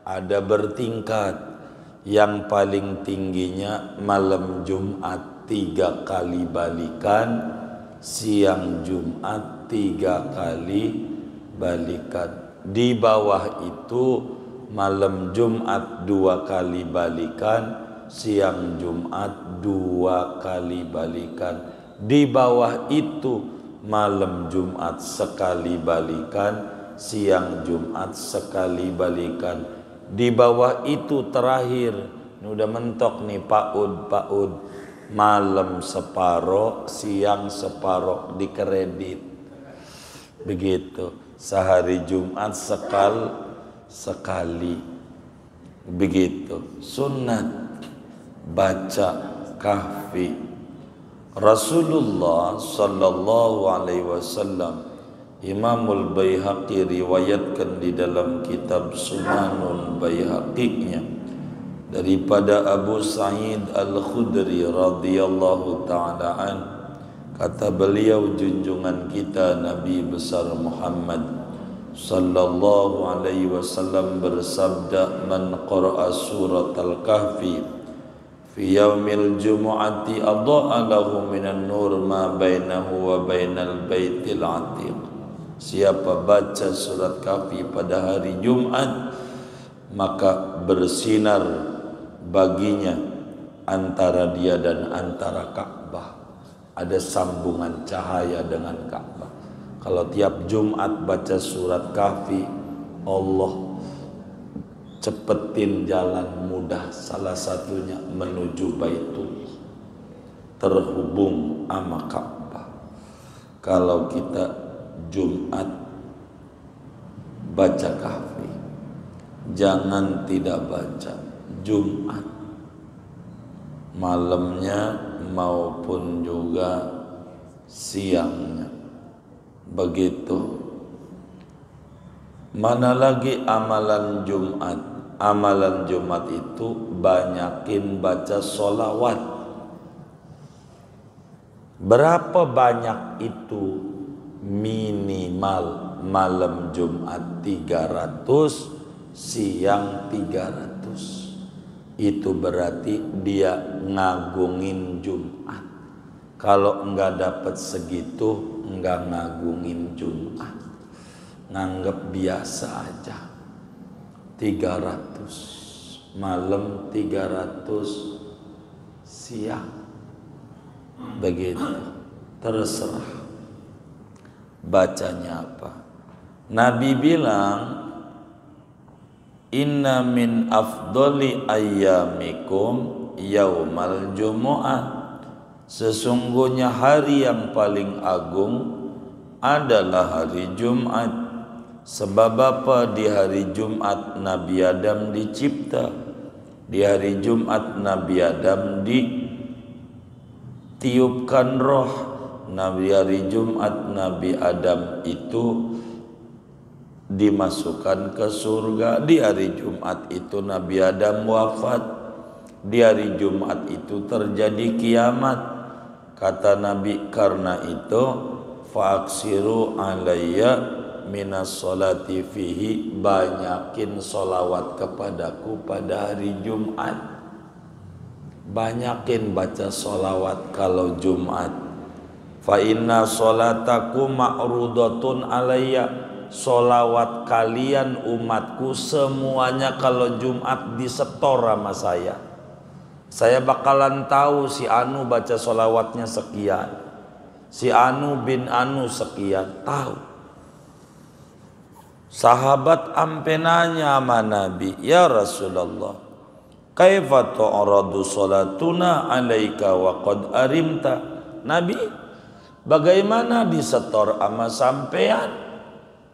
Ada bertingkat. Yang paling tingginya malam Jumat 3 kali balikan, siang Jumat 3 kali balikan. Di bawah itu malam Jumat 2 kali balikan, siang Jumat 2 kali balikan. Di bawah itu malam Jumat sekali balikan, siang Jumat sekali balikan. Di bawah itu terakhir, ini udah mentok nih PAUD, malam separo, siang separo, dikredit. Begitu, sehari Jumat sekali. Begitu sunat baca kahfi. Rasulullah sallallahu alaihi wasallam, Imamul Baihaqi riwayatkan di dalam kitab Sunanul Baihaqi-nya daripada Abu Sa'id Al-Khudri radhiyallahu taala an, kata beliau junjungan kita Nabi besar Muhammad sallallahu alaihi wasallam bersabda, man qara'a surat al-kahfi fi yaumil jumu'ati adha'a lahu minan nur ma bainahu wa bainal baitil atiq. Siapa baca surat kahfi pada hari Jumat, maka bersinar baginya antara dia dan antara Ka'bah, ada sambungan cahaya dengan Ka'bah. Kalau tiap Jumat baca surat kahfi, Allah cepetin jalan mudah, salah satunya menuju Baitullah, terhubung sama Ka'bah. Kalau kita Jumat baca kahfi, jangan tidak baca Jumat malamnya maupun juga siangnya. Begitu. Mana lagi amalan Jumat? Amalan Jumat itu banyakin baca sholawat. Berapa banyak itu? Minimal malam Jumat 300, siang 300. Itu berarti dia ngagungin Jumat. Kalau enggak dapat segitu, enggak ngagungin Jumat, nganggap biasa aja. 300 malam, 300 siang, begitu. Terserah bacanya apa. Nabi bilang, inna min afdoli ayyamikum yaumal jumu'ah. Sesungguhnya hari yang paling agung adalah hari Jumat. Sebab apa? Di hari Jumat Nabi Adam dicipta. Di hari Jumat Nabi Adam ditiupkan roh. Di hari Jumat Nabi Adam itu dimasukkan ke surga. Di hari Jumat itu Nabi Adam wafat. Di hari Jumat itu terjadi kiamat. Kata Nabi, karena itu fa'aksiru alayya minas sholati fihi, banyakin sholawat kepadaku pada hari Jumat. Banyakin baca sholawat kalau Jumat. Fa inna sholataku ma'rudatun alayya, sholawat kalian umatku semuanya kalau Jumat disetor sama saya. Saya bakalan tahu si Anu baca sholawatnya sekian, si Anu bin Anu sekian, tahu. Sahabat ampe nanya sama Nabi, ya Rasulullah, kaifa tu'radu sholatuna alaika wa qad arimta. Nabi, bagaimana disetor sama sampean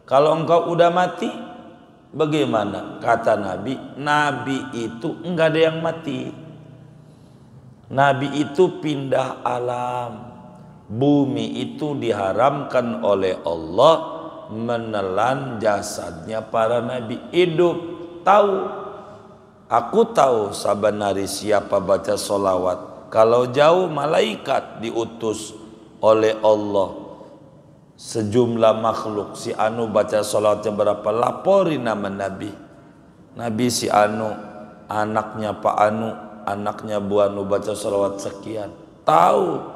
kalau engkau udah mati? Bagaimana? Kata Nabi, Nabi itu enggak ada yang mati. Nabi itu pindah alam. Bumi itu diharamkan oleh Allah menelan jasadnya para nabi hidup. Tahu, aku tahu saban hari siapa baca sholawat. Kalau jauh malaikat diutus oleh Allah, sejumlah makhluk, si Anu baca sholawatnya berapa, laporin nama Nabi. Nabi si Anu, anaknya Pak Anu, anaknya Bu Anu baca sholawat sekian. Tahu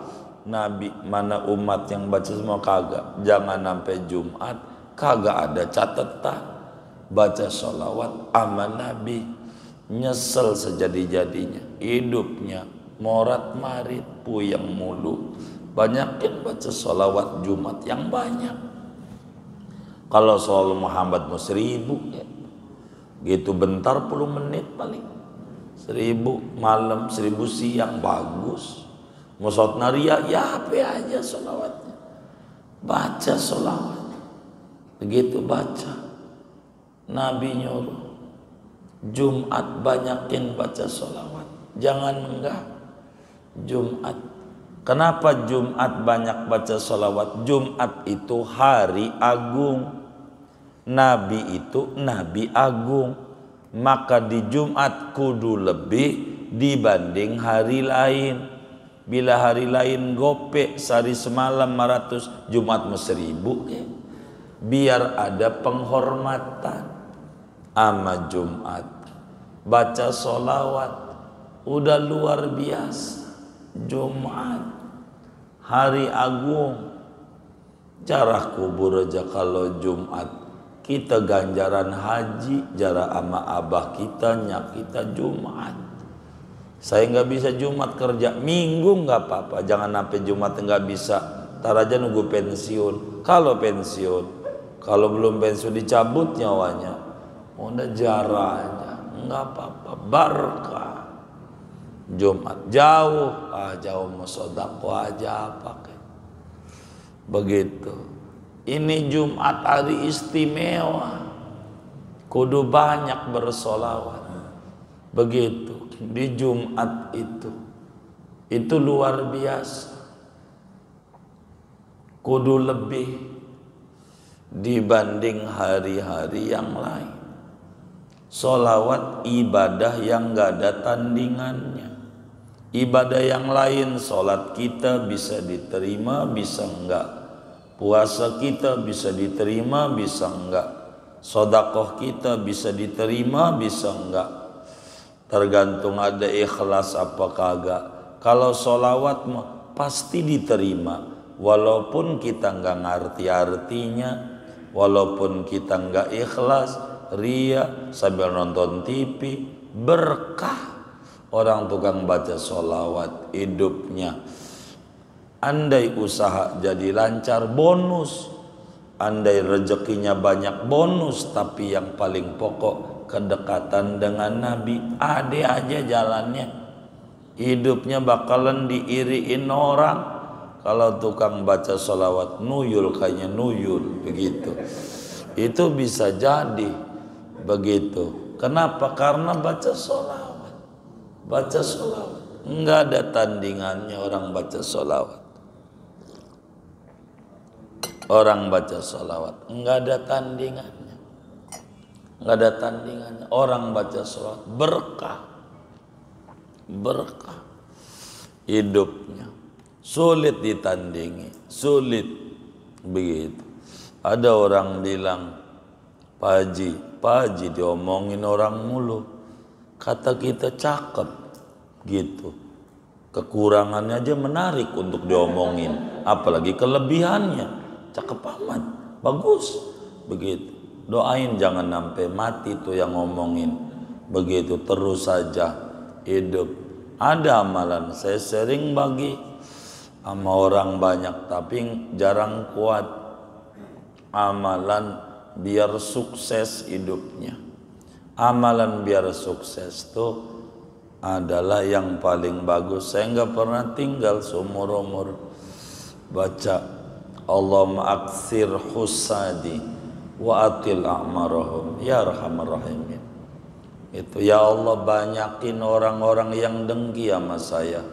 Nabi mana umat yang baca semua, kagak. Jangan sampai Jumat kagak ada catatan baca sholawat sama Nabi. Nyesel sejadi-jadinya hidupnya, morat marit puyeng mulu. Banyakin baca sholawat Jumat yang banyak. Kalau sholawat Muhammad mau 1000 ya. Gitu bentar 10 menit paling. 1000 malam, 1000 siang, bagus. Musot naria, ya apa aja sholawatnya. Baca sholawat. Begitu baca, Nabi nyuruh. Jumat banyakin baca sholawat. Jangan enggak. Jumat. Kenapa Jumat banyak baca sholawat? Jumat itu hari agung. Nabi itu Nabi agung. Maka di Jumat kudu lebih dibanding hari lain. Bila hari lain gope sehari semalam 500, Jumat 1000 ya. Biar ada penghormatan. Ama Jumat baca sholawat udah luar biasa. Jumat hari agung. Jarah kubur aja kalau Jumat. Kita ganjaran haji, jarah ama abah kita, nyak kita Jumat. Saya nggak bisa Jumat kerja, Minggu nggak apa-apa. Jangan sampai Jumat nggak bisa. Tar aja nunggu pensiun. Kalau pensiun, kalau belum pensiun dicabut nyawanya, udah jarah aja, nggak apa-apa. Barkah. Jumat jauh, jauh mau sodako aja pakai. Begitu. Ini Jumat hari istimewa, kudu banyak bersolawat. Begitu di Jumat itu luar biasa. Kudu lebih dibanding hari-hari yang lain. Solawat ibadah yang gak ada tandingannya. Ibadah yang lain, solat kita bisa diterima, bisa enggak. Puasa kita bisa diterima, bisa enggak. Sodakoh kita bisa diterima, bisa enggak. Tergantung ada ikhlas apa kagak. Kalau solawat pasti diterima, walaupun kita enggak ngerti artinya, walaupun kita enggak ikhlas, ria sambil nonton TV. Berkah orang tukang baca solawat hidupnya. Andai usaha jadi lancar, bonus. Andai rezekinya banyak, bonus. Tapi yang paling pokok kedekatan dengan Nabi. Ade aja jalannya, hidupnya bakalan diiriin orang. Kalau tukang baca sholawat nuyul, kayaknya nuyul begitu. Itu bisa jadi begitu. Kenapa? Karena baca sholawat. Baca sholawat enggak ada tandingannya orang baca sholawat. Orang baca sholawat enggak ada tandingannya. Enggak ada tandingannya. Orang baca sholawat berkah. Berkah hidupnya. Sulit ditandingi, sulit begitu. Ada orang bilang, Pak Haji diomongin orang mulu. Kata kita cakep gitu. Kekurangannya aja menarik untuk diomongin, apalagi kelebihannya. Cakep amat, bagus begitu. Doain jangan sampai mati tuh yang ngomongin. Begitu terus saja hidup. Ada amalan saya sering bagi sama orang banyak tapi jarang kuat. Amalan biar sukses hidupnya. Amalan biar sukses tuh adalah yang paling bagus. Saya nggak pernah tinggal seumur umur baca Allahumma aktsir husadi wa atil a'marahum ya arhamar rahimin. Itu ya Allah, banyakin orang-orang yang dengki sama saya,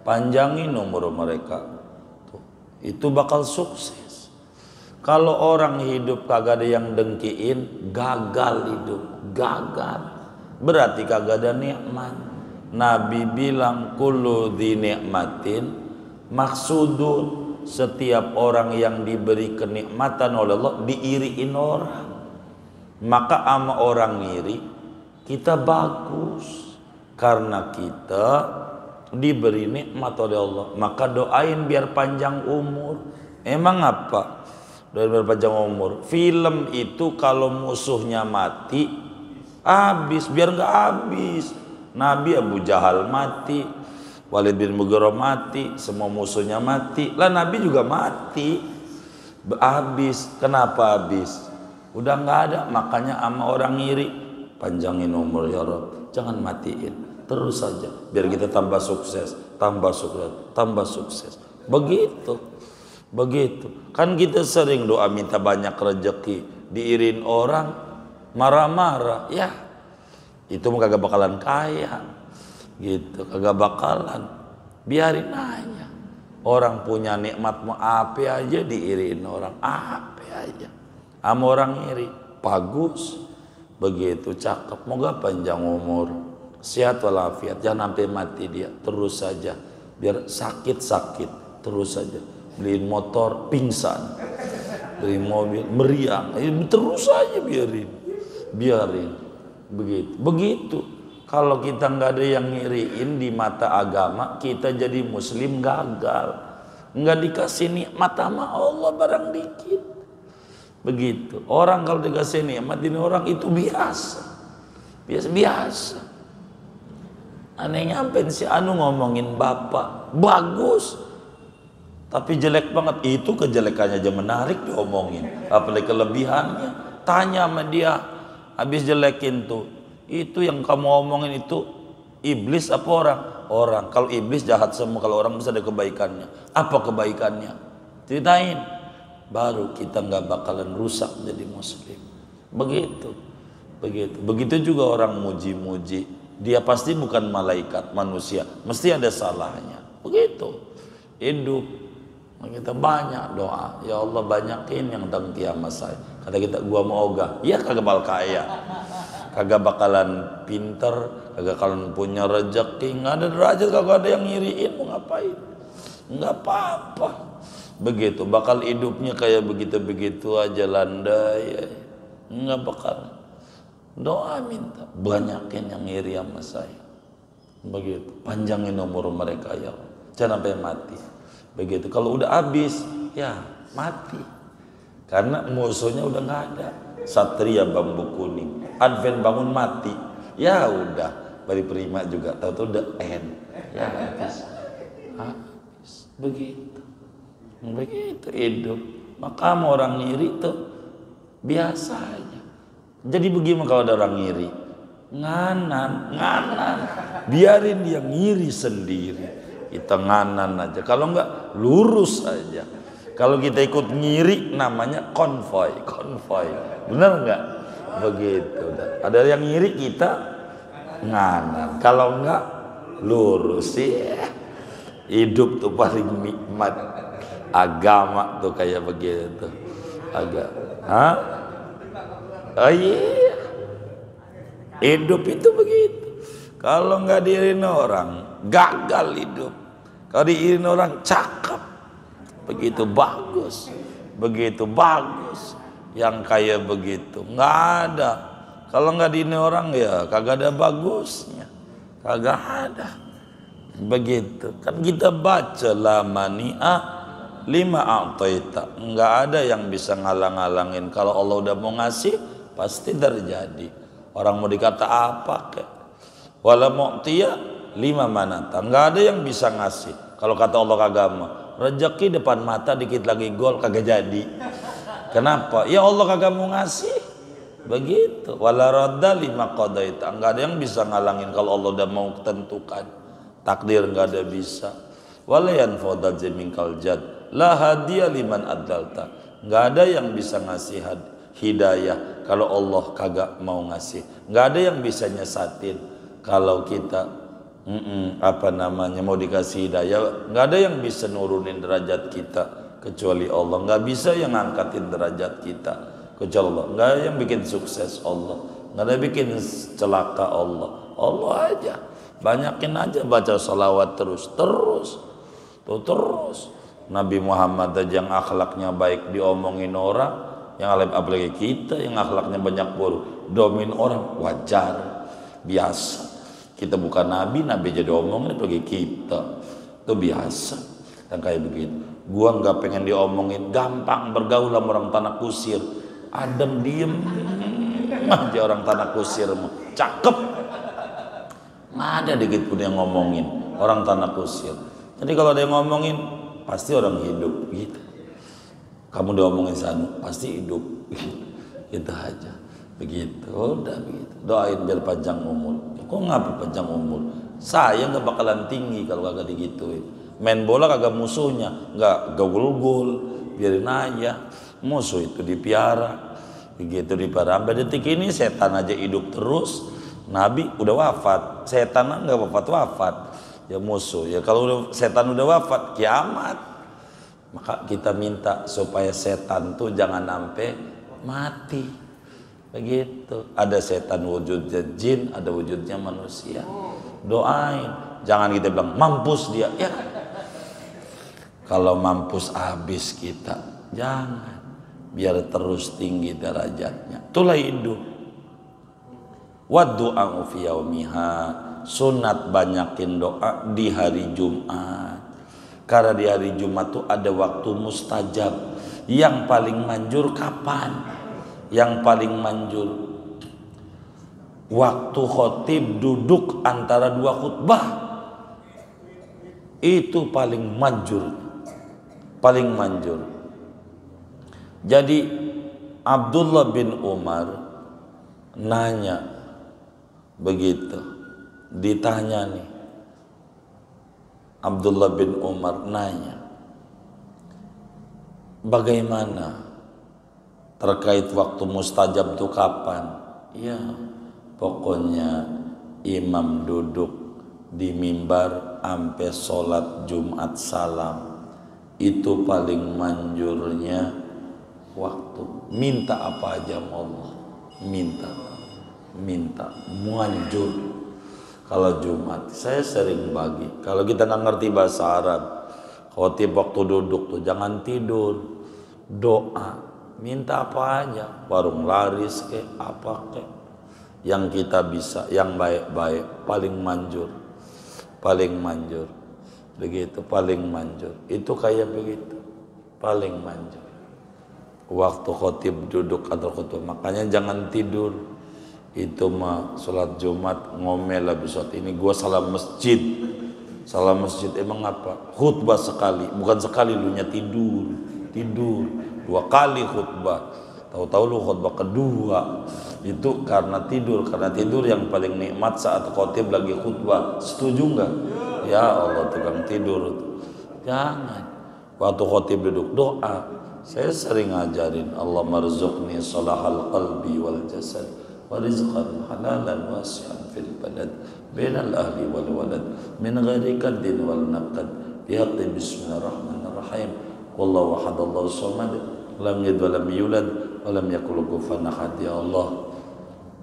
panjangin umur mereka. Tuh, itu bakal sukses. Kalau orang hidup kagak ada yang dengkiin, gagal hidup, gagal. Berarti kagak ada nikmat. Nabi bilang kullu dzi nikmatin maksudun. Setiap orang yang diberi kenikmatan oleh Allah diiriin orang. Maka ama orang ngiri kita bagus, karena kita diberi nikmat oleh Allah. Maka doain biar panjang umur. Emang apa? Doain biar panjang umur. Film itu kalau musuhnya mati, habis. Biar nggak habis. Nabi Abu Jahal mati, Walid bin Mughirah mati, semua musuhnya mati. Lah Nabi juga mati. Habis. Kenapa habis? Udah nggak ada. Makanya ama orang ngiri, panjangin umur ya Rabb, jangan matiin. Terus saja biar kita tambah sukses, tambah sukses, tambah sukses. Begitu. Begitu. Kan kita sering doa minta banyak rezeki, diirin orang marah-marah. Ya. itu mah kagak bakalan kaya gitu, kagak bakalan. Biarin aja. Orang punya nikmat mau apa aja diiriin orang, apa aja. Sama orang iri, bagus, begitu cakep, moga panjang umur, sehat walafiat, jangan sampai mati dia, terus saja. Biar sakit-sakit, terus saja. Beliin motor, pingsan, beli mobil, meriang, terus saja biarin, begitu. Kalau kita nggak ada yang ngiriin di mata agama, kita jadi muslim gagal. Nggak dikasih nikmat sama Allah barang dikit. Begitu. Orang kalau dikasih nikmat ini orang itu biasa. Aneh nyampein si Anu ngomongin bapak, bagus. Tapi jelek banget. Itu kejelekannya aja menarik diomongin. Apalagi kelebihannya. Tanya sama dia, habis jelekin tuh. Itu yang kamu omongin itu iblis apa orang? Orang. Kalau iblis jahat semua, kalau orang bisa ada kebaikannya. Apa kebaikannya? Ceritain. Baru kita nggak bakalan rusak jadi muslim. Begitu juga orang muji-muji. Dia pasti bukan malaikat, manusia. Mesti ada salahnya. Begitu. Hidup. Kita banyak doa. Ya Allah banyakin yang dang kiamat saya. Kata kita, gua mau ogah. Ya kagak bakal kaya. Kagak bakalan pinter, kagak bakalan punya rezeki, nggak ada derajat, kagak ada yang ngiriin, mau ngapain? Nggak apa-apa. Begitu, bakal hidupnya kayak begitu-begitu aja landai, nggak bakal. Doa minta, banyakin yang ngiri sama saya. Begitu, panjangin umur mereka ya Allah. Jangan sampai mati. Begitu, kalau udah habis, ya mati. Karena musuhnya udah nggak ada. Satria bambu kuning, Advent bangun mati, ya udah bari prima juga tahu-tahu udah end, ya habis. Begitu hidup. Maka mau orang ngiri tuh biasa aja. Jadi bagaimana kalau ada orang ngiri? Nganan, biarin dia ngiri sendiri. Kita nganan aja. Kalau enggak lurus aja. Kalau kita ikut ngiri namanya konvoy. Benar enggak? Begitu. Ada yang ngiri kita nganan. Kalau enggak lurus sih. Hidup tuh paling nikmat. Agama tuh kayak begitu. Oh iya. Hidup itu begitu. Kalau enggak diirin orang, gagal hidup. Kalau diirin orang, cakep. Begitu bagus. Yang kayak begitu nggak ada. Kalau nggak diirin orang ya kagak ada bagusnya, kagak ada. Begitu kan kita baca la mani'a lima a'taita, nggak ada yang bisa ngalang-ngalangin. Kalau Allah udah mau ngasih pasti terjadi. Orang mau dikata apa kek, wala mu'tiya lima manata, nggak ada yang bisa ngasih. Kalau kata Allah kagak mau, rezeki depan mata dikit lagi gol kagak jadi. Kenapa? Ya Allah kagak mau ngasih. Begitu. Wala radda lima qadaita, enggak ada yang bisa ngalangin kalau Allah udah mau tentukan. Takdir enggak ada bisa. Wala yanfadal jaminkal jad la hadiya liman adlalta, enggak ada yang bisa ngasih hidayah kalau Allah kagak mau ngasih. Enggak ada yang bisa nyesatin kalau kita mau dikasih hidayah. Enggak ada yang bisa nurunin derajat kita kecuali Allah. Nggak bisa yang ngangkatin derajat kita kecuali Allah. Nggak ada yang bikin sukses Allah. Nggak ada yang bikin celaka Allah. Allah aja. Banyakin aja baca salawat terus. Nabi Muhammad aja yang akhlaknya baik diomongin orang, yang apalagi kita yang akhlaknya banyak buruk, domin orang wajar, biasa. Kita bukan nabi jadi omongin bagi kita itu biasa. Yang kayak begitu. Gua nggak pengen diomongin, gampang bergaul sama orang tanah kusir, adem diem aja orang tanah kusir, cakep, nggak ada dikit pun yang ngomongin orang tanah kusir. Jadi kalau ada yang ngomongin pasti orang hidup gitu. Kamu diomongin sana pasti hidup gitu aja. Begitu, udah begitu. Doain biar panjang umur. Kok ngapa panjang umur? Saya nggak bakalan tinggi kalau kagak digituin. Main bola kagak musuhnya, nggak gol, biarin aja. Musuh itu dipiara, begitu dipiara. Sampai detik ini setan aja hidup terus, Nabi udah wafat, setan nggak wafat ya musuh ya. Kalau setan udah wafat kiamat. Maka kita minta supaya setan tuh jangan sampai mati. Begitu. Ada setan wujudnya jin, ada wujudnya manusia. Doain, jangan kita bilang mampus dia ya. Kalau mampus habis kita, jangan. Biar terus tinggi derajatnya. Itulah hidup. Wa du'a fi yaumiha, sunat banyakin doa di hari Jumat. Karena di hari Jumat itu ada waktu mustajab. Yang paling manjur kapan? Yang paling manjur waktu khotib duduk antara dua khutbah. Itu paling manjur. Paling manjur. Jadi Abdullah bin Umar nanya begitu, ditanya nih, Abdullah bin Umar nanya, bagaimana terkait waktu mustajab itu kapan? Ya, pokoknya imam duduk di mimbar sampai sholat Jumat salam, itu paling manjurnya waktu. Minta apa aja Allah, minta manjur. Kalau Jumat saya sering bagi, kalau kita nggak ngerti bahasa Arab, khotib waktu duduk tuh jangan tidur, doa, minta apa aja, warung laris ke apa ke, yang kita bisa, yang baik-baik, paling manjur, begitu, paling manjur. Itu kayak begitu, paling manjur. Waktu khotib duduk atau khutbah, makanya jangan tidur. Itu mah sholat Jumat ngomel habis sholat ini gua salam masjid emang apa? Khutbah sekali, bukan sekali lu nya tidur 2 kali khutbah, tahu-tahu lu khutbah kedua itu karena tidur yang paling nikmat saat khotib lagi khutbah. Setuju nggak? Ya Allah, tukang tidur. Jangan waktu khotib duduk doa. Saya sering ngajarin, Allah marzuqni salahal qalbi wal jasad wa rizqan halalan wasi'an fil balad bainal ahli wal walad min ghairi kaddin wal naqad bihaqqi bismillahirrahmanirrahim wallahu ahad Allahu samad lam yalid wa lam yulad wa lam yakul lahu kufuwan ahad. Ya Allah,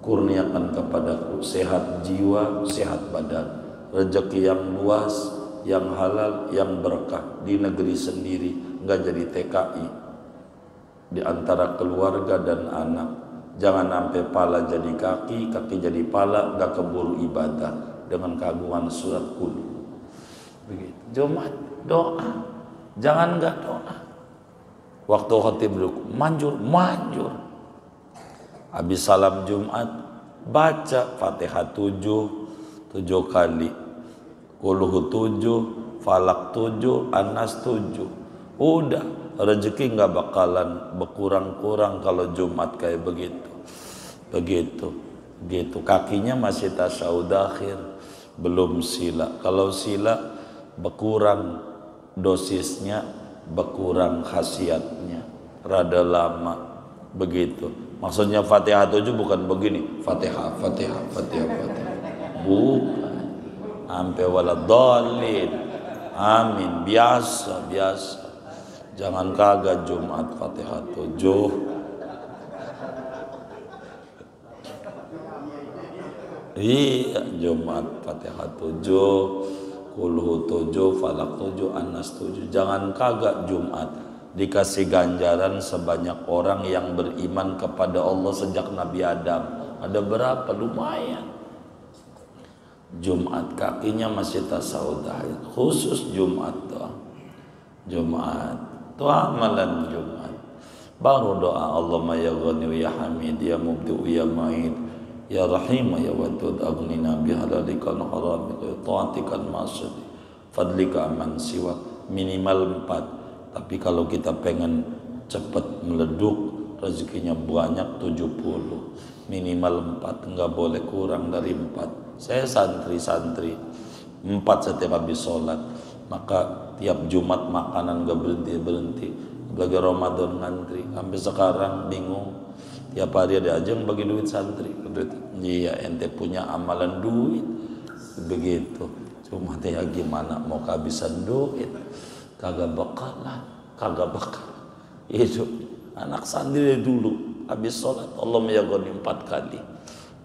kurniakan kepadaku sehat jiwa, sehat badan, rezeki yang luas, yang halal, yang berkah di negeri sendiri, enggak jadi TKI di antara keluarga dan anak. Jangan sampai pala jadi kaki, kaki jadi pala, enggak keburu ibadah dengan keagungan surat Qul. Begitu. Jumat doa, jangan enggak doa. Waktu khatib duduk manjur. Habis salam Jumat baca Fatihah 7 kali, Qulhu 7, Falak 7, Anas 7. Udah, rezeki nggak bakalan berkurang-kurang kalau Jumat kayak begitu. Kakinya masih tasyahud akhir, belum sila. Kalau sila berkurang dosisnya, berkurang khasiatnya, rada lama begitu. Maksudnya Fatihah 7 bukan begini, Fatihah. Bukan. Sampai waladhdallin. Amin. Biasa. Jangan kagak Jumat Fatihah 7. Iya, Jumat Fatihah 7, Qulhu 7, Falak 7, Anas 7. Jangan kagak Jumat. Dikasih ganjaran sebanyak orang yang beriman kepada Allah sejak Nabi Adam. Ada berapa? Lumayan. Jumat kakinya masih tasawuf akhir, khusus Jumat doang. Jumat itu amalan Jumat. Baru doa Allahumma ya Ghani ya Hamid ya Mubdi ya Ma'id ya Rahim ya Wadud aghnina bihalalika haramika ya ta'atika masjid fadlika aman siwa. Minimal 4. Tapi kalau kita pengen cepat meleduk, rezekinya banyak 70. Minimal 4, enggak boleh kurang dari 4. Saya santri 4 setiap habis sholat. Maka tiap Jumat makanan enggak berhenti. Bagi Ramadan ngantri. Sampai sekarang bingung. Tiap hari ada aja yang bagi duit santri. Iya, ente punya amalan duit. Begitu. Cuma teh gimana mau kehabisan duit? Kagak bakalan, kagak bakal. Itu anak santri dulu habis sholat Allah meyagoni 4 kali.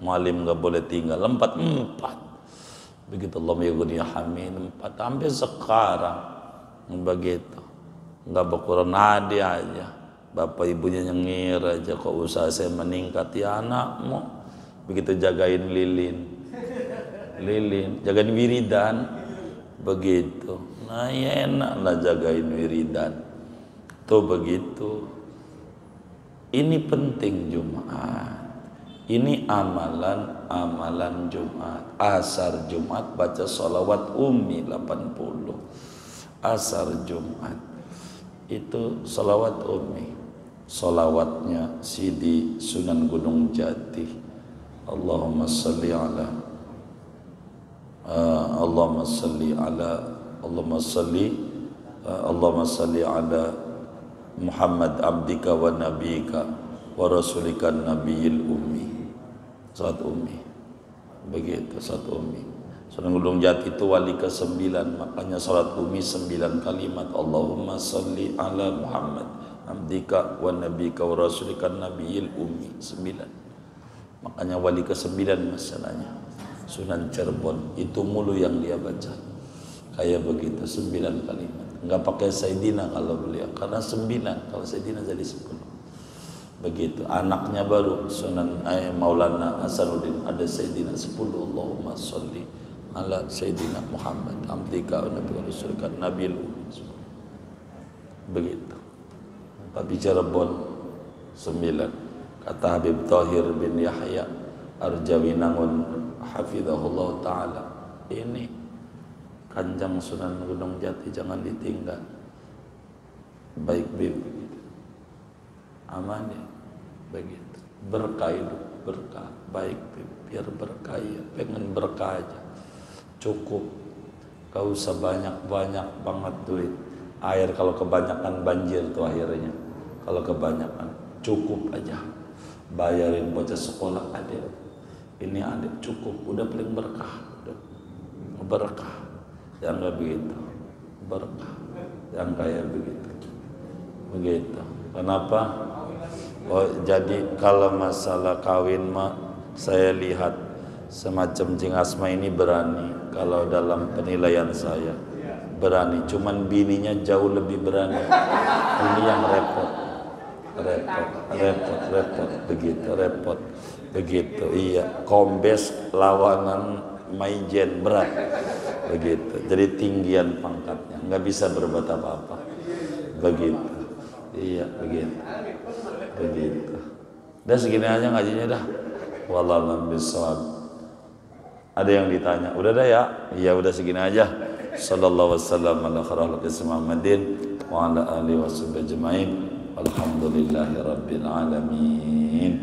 Mualim nggak boleh tinggal 4. Begitu Allah meyagoni Hamid 4 sampai sekarang begitu. Nggak berkurang nadi aja. Bapak ibunya nyengir aja, kok usaha saya meningkat ya anakmu. Begitu jagain lilin, jagain wiridan, begitu. Nah ya enak lah jagain wiridan. Tuh begitu. Ini penting Jumat. Ini amalan Jumat. Asar Jumat baca sholawat Ummi 80. Asar Jumat itu sholawat Ummi. Sholawatnya Sidi Sunan Gunung Jati. Allahumma salli ala Allahumma salli ala Allahumma salli ala Muhammad abdika wa nabiyika wa rasulika nabiyil ummi. Salat Ummi. Begitu salat Ummi. Sunan Gunung Jati itu wali ke-9, makanya salat Ummi 9 kalimat. Allahumma salli ala Muhammad abdika wa nabiyika wa rasulika nabiyil ummi 9. Makanya wali ke-9 masalahnya. Sunan Cirebon itu mulu yang dia baca. Kayak begitu 9 kalimat. Enggak pakai Sayyidina kalau beliau karena 9, kalau Sayyidina jadi 10. Begitu. Anaknya baru Sunan Maulana Hasanuddin ada Sayyidina 10. Allahumma sholli ala Sayyidina Muhammad abdika wa nabiyika wa rasulika nabiyil ummi. Begitu. Tapi Cirebon 9. Kata Habib Thahir bin Yahya Arjawi Nangun hafizahullah ta'ala, ini Kanjeng Sunan Gunung Jati jangan ditinggal. Baik Bib, aman ya, begitu. Berkah hidup, berkah. Baik Bib, biar berkah ya. Pengen berkah aja, cukup. Gak usah banyak-banyak banget duit. Air kalau kebanyakan banjir tuh akhirnya. Kalau kebanyakan cukup aja. Bayarin bocah sekolah adik. Ini adik cukup, udah paling berkah. Udah. Berkah. Yang gak begitu. Berkah. Yang kayak begitu. Begitu. Kenapa? Oh, jadi kalau masalah kawin mah saya lihat semacam Cing Asma ini berani. Kalau dalam penilaian saya berani, cuman bininya jauh lebih berani. Ini yang repot, repot, begitu. Iya, kombes lawanan maijen berat, begitu. Jadi tinggian pangkatnya, nggak bisa berbuat apa-apa, begitu. Iya, begitu. Udah segini aja ngajinya dah. Wallahu a'lam. Ada yang ditanya, udah dah ya? Iya udah segini aja. Sallallahu wasallam ala khairil Muhammadin wa ala alihi washabihi ajmain. Alhamdulillahi rabbil alamin.